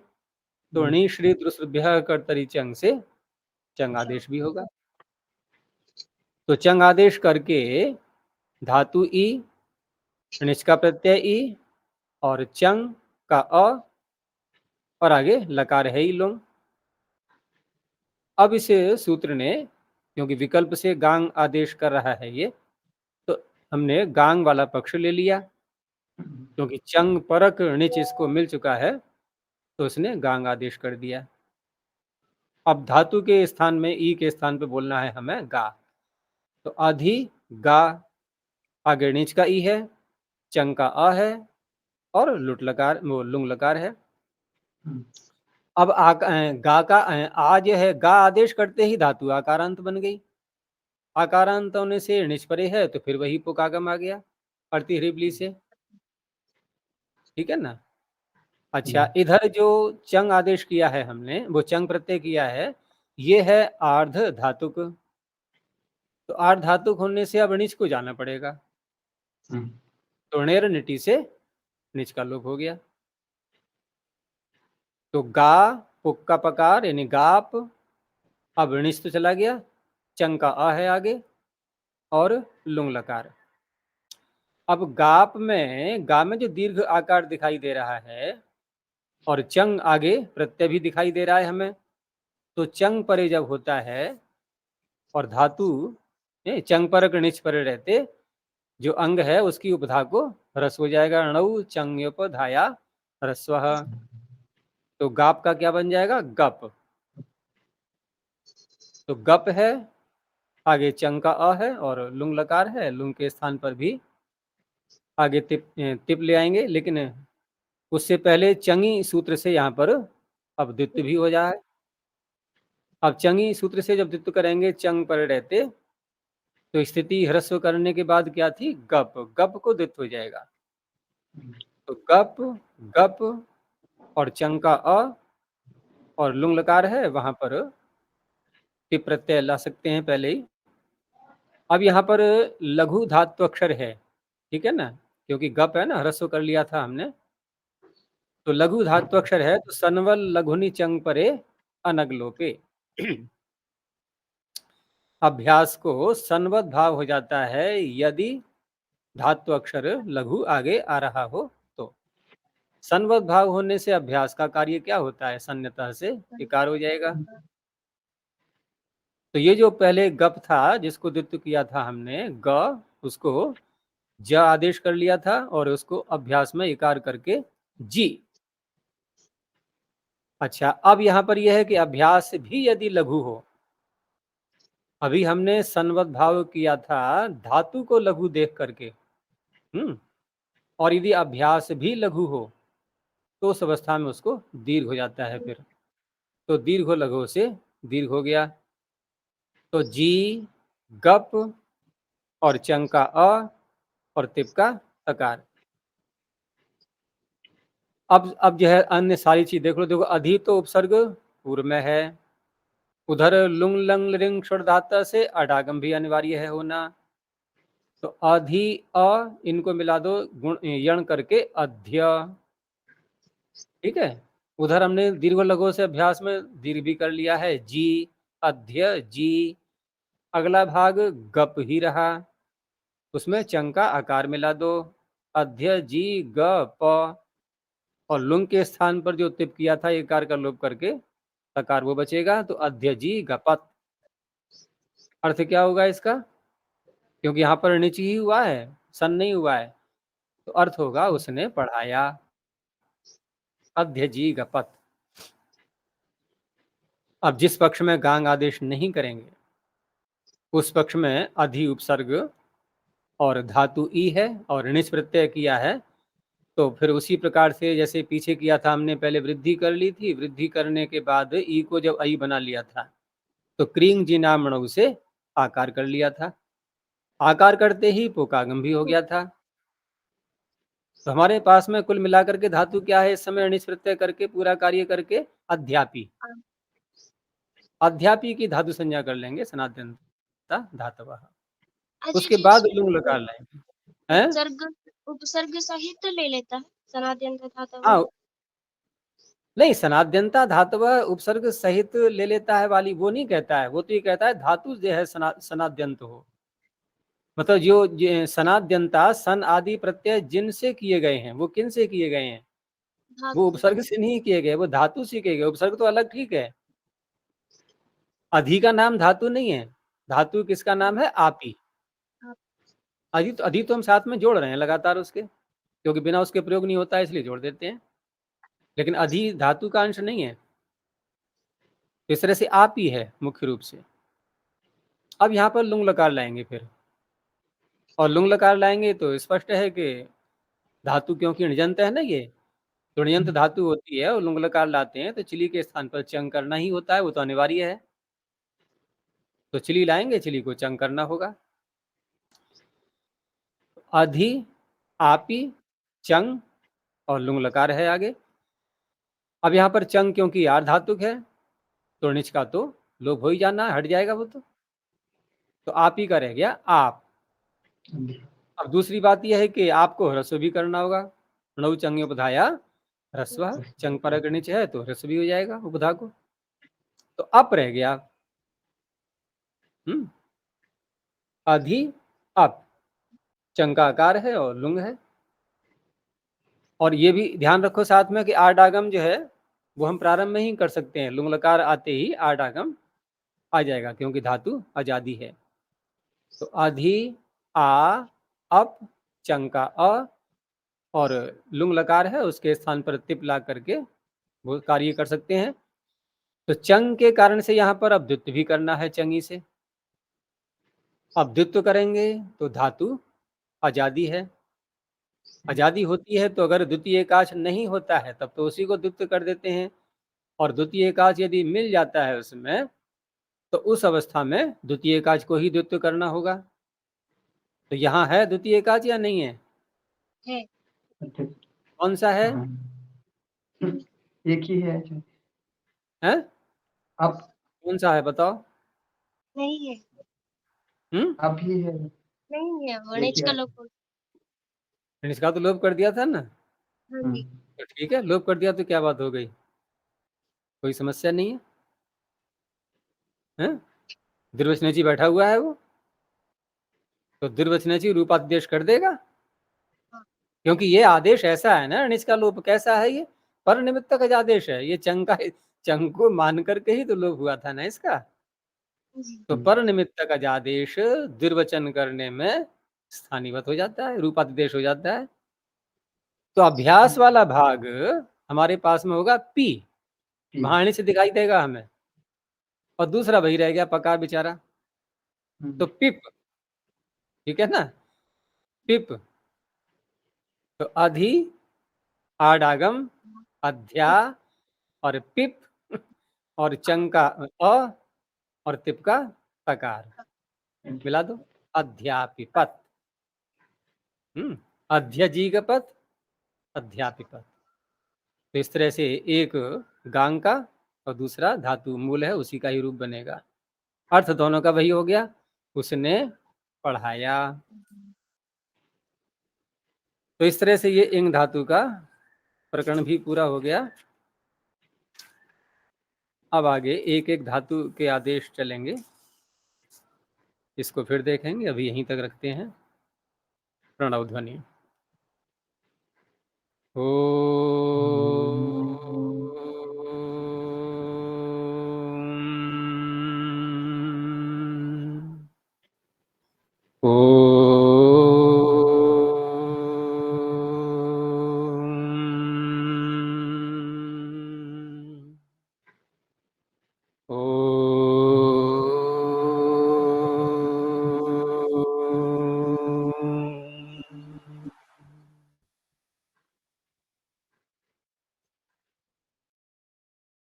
तो णी श्री द्रुसभ्य कर्तरी चंग से चंग आदेश भी होगा। तो चंग आदेश करके धातु ई, णिच का प्रत्यय ई, और चंग का अ, और आगे लकार है ही लुंग। अब इस सूत्र ने, क्योंकि विकल्प से गांग आदेश कर रहा है ये, तो हमने गांग वाला पक्ष ले लिया, क्योंकि चंग परक णिच इसको मिल चुका है, तो उसने गांग आदेश कर दिया। अब धातु के स्थान में ई के स्थान पे बोलना है हमें गा। तो अधि गा, आगे णिच का ई है, चंग का अ है, और लुट लकार, वो लुंग लकार है। अब गा का आ जो है, गा आदेश करते ही धातु आकारांत बन गई। आकारांत होने से णिच परे है, तो फिर वही पुकागम आ गया अर्थी हृबली से। ठीक है ना। अच्छा, इधर जो चंग आदेश किया है हमने, वो चंग प्रत्यय किया है, ये है आर्ध धातुक। तो आर्ध धातुक होने से अब णिच को जाना पड़ेगा। तो णेर निटी से निच का लोप हो गया। तो गा पुक्का पकार यानी गाप, अब णिच तो चला गया, चंग का अ है आगे और लुंग लकार। अब गाप में गा में जो दीर्घ आकार दिखाई दे रहा है और चंग आगे प्रत्यय भी दिखाई दे रहा है हमें, तो चंग परे जब होता है और धातु चंग पर णिच परे रहते, जो अंग है उसकी उपधा को ह्रस्व हो जाएगा, णौ चंग्योपधाया ह्रस्वः। तो गाप का क्या बन जाएगा, गप। तो गप है, आगे चंग का अ है और लुंग लकार है, लुंग के स्थान पर भी आगे तिप ले आएंगे, लेकिन उससे पहले चंगी सूत्र से यहाँ पर अब द्वित्व भी हो जाए। अब चंगी सूत्र से जब द्वित्व करेंगे चंग पर रहते, तो स्थिति ह्रस्व करने के बाद क्या थी, गप, गप को द्वित्व हो जाएगा। तो गप गप और चंग का अ और लुंग लकार है, वहां पर टिप प्रत्यय ला सकते हैं पहले ही। अब यहाँ पर लघु धातु अक्षर है, ठीक है ना, क्योंकि गप है ना, ह्रस्व कर लिया था हमने, तो लघु धातु अक्षर है, तो सनवल लघुनि चंग परे अनग लोपे। अभ्यास को सनवत भाव हो जाता है यदि धातु अक्षर लघु आगे आ रहा हो तो। सनवत भाव होने से अभ्यास का कार्य क्या होता है, सन्यतः से इकार हो जाएगा। तो ये जो पहले गप था जिसको द्वित्व किया था हमने, ग, उसको ज आदेश कर लिया था और उसको अभ्यास में इकार करके जी। अच्छा, अब यहां पर यह है कि अभ्यास भी यदि लघु हो, अभी हमने सन्वत भाव किया था धातु को लघु देख करके, और यदि अभ्यास भी लघु हो तो उस अवस्था में उसको दीर्घ हो जाता है फिर। तो दीर्घ हो लघु से दीर्घ हो गया। तो जी, गप और चंग का अ और तिप का तकार। अब जो है अन्य सारी चीज देख लो, देखो अधि तो उपसर्ग पूर्व में है, उधर लुंग लंग लिंग षुड़ धातु से अडागम भी अनिवार्य है होना, तो अधि अ इनको मिला दो गुण यण करके अध्य, ठीक है। उधर हमने दीर्घ लघु से अभ्यास में दीर्घ भी कर लिया है, जी अध्य जी। अगला भाग गप ही रहा, उसमें चंग का आकार मिला दो, अध्य जी ग प, और लुंग के स्थान पर जो तिप किया था एकार का लोप करके तकार वो बचेगा, तो अध्य जी गपत। अर्थ क्या होगा इसका, क्योंकि यहाँ पर नीच ही हुआ है, सन नहीं हुआ है, तो अर्थ होगा उसने पढ़ाया, अध्य जी गपत। अब जिस पक्ष में गांग आदेश नहीं करेंगे उस पक्ष में अधि उपसर्ग और धातु ई है और णिच प्रत्यय किया है, तो फिर उसी प्रकार से जैसे पीछे किया था हमने, पहले वृद्धि कर ली थी, वृद्धि करने के बाद ई को जब आई बना लिया था तो क्रींग जी नाम से आकार कर लिया था, आकार करते ही पोकागम भी हो गया था। तो हमारे पास में कुल मिलाकर के धातु क्या है इस समय, णिच प्रत्यय करके पूरा कार्य करके अध्यापी, अध्यापी की धातु संज्ञा कर लेंगे सनातनता धातवः। उसके बाद लुंग लकार लाएंगे, हैं?
उपसर्ग सहित ले लेता है सनाद्यंत धातु।
हाँ, नहीं, सनाद्यंता धातवः उपसर्ग सहित ले लेता है वाली वो नहीं कहता है, वो तो ये कहता है धातु जो है सनाद्यंत हो, मतलब जो सनाद्यंता सन आदि प्रत्यय जिनसे किए गए हैं, वो किन से किए गए हैं, वो उपसर्ग से नहीं किए गए, वो धातु से किए गए। उपसर्ग तो अलग ठीक है, अधि का नाम धातु नहीं है, धातु किसका नाम है, आपी। अधि तो हम साथ में जोड़ रहे हैं लगातार उसके, क्योंकि बिना उसके प्रयोग नहीं होता है इसलिए जोड़ देते हैं, लेकिन अधि धातु का अंश नहीं है, इस तरह से आप ही है मुख्य रूप से। अब यहाँ पर लुंग लकार लाएंगे फिर, और लुंग लकार लाएंगे तो स्पष्ट है कि धातु क्योंकि णिजंत है ना, ये तो णिजंत धातु होती है और लुंग लकार लाते हैं तो चिली के स्थान पर चंग करना ही होता है, वो तो अनिवार्य है। तो चिली लाएंगे, चिली को चंग करना होगा। अधि, आपी, चंग और लुंग लकार है आगे। अब यहाँ पर चंग क्योंकि आर धातुक है तो णिच का तो लोप हो ही जाना, हट जाएगा वो तो आप ही का रह गया आप, अब दूसरी बात यह है कि आपको ह्रस्व भी करना होगा। णौ चंज्ञोपधाया ह्रस्व, चंग पर अगर नीचे है तो ह्रस्व भी हो जाएगा उपधा को। तो अप रह गया। अधि अप, चंग का आकार है और लुंग है। और ये भी ध्यान रखो साथ में कि आडागम जो है वो हम प्रारंभ में ही कर सकते हैं। लुंग लकार आते ही आडागम आ जाएगा क्योंकि धातु आजादी है। तो अधि आ अप, चंग का अ और लुंग लकार है उसके स्थान पर तिप ला करके वो कार्य कर सकते हैं। तो चंग के कारण से यहाँ पर अब द्वित्व भी करना है चंगी से। अब द्वित्व करेंगे तो धातु आजादी है। आजादी होती है तो अगर द्वितीय एकाच नहीं होता है तब तो उसी को द्वित्व कर देते हैं। और द्वितीय एकाच यदि मिल जाता है उसमें तो उस अवस्था में द्वितीय एकाच को ही द्वित्व करना होगा। तो यहाँ है द्वितीय एकाच या नहीं है?
है।
अच्छा।
कौन सा है?
हाँ। एक ही है।
हैं?
अब
कौन सा है बताओ?
नहीं है,
अब ही है।
नहीं है,
एक
वणिज
ही
का
है।
लोप हो
इसका तो लोप कर दिया था ना।
हाँ जी।
तो ठीक है, लोप कर दिया तो क्या बात हो गई, कोई समस्या नहीं है। हैं? द्विवचनची बैठा हुआ है वो, तो द्विवचनची रूपादेश कर देगा। क्योंकि ये आदेश ऐसा है ना, अनिच का लोप कैसा है, ये पर निमित्तक आदेश है। ये चंग को मान करके ही तो लोप हुआ था ना इसका।
जी।
तो पर निमित्तक आदेश द्विवचन करने में स्थानीवत हो जाता है, रूपादेश हो जाता है। तो अभ्यास वाला भाग हमारे पास में होगा पी, वहां अनिच दिखाई देगा हमें। और दूसरा वही रह गया पका बेचारा, तो पिप, ठीक है ना, पिप। तो अधि आडागम अध्या और पिप और चंग का अ और तिप का तकार मिला दो, अध्यापिपत। अध्यजीगपत अध्यापिपत। तो इस तरह से एक गांग का और दूसरा धातु मूल है उसी का ही रूप बनेगा। अर्थ दोनों का वही हो गया, उसने पढ़ाया। तो इस तरह से ये इंग धातु का प्रकरण भी पूरा हो गया। अब आगे एक एक धातु के आदेश चलेंगे, इसको फिर देखेंगे। अभी यहीं तक रखते हैं। प्रणव ध्वनि। ओ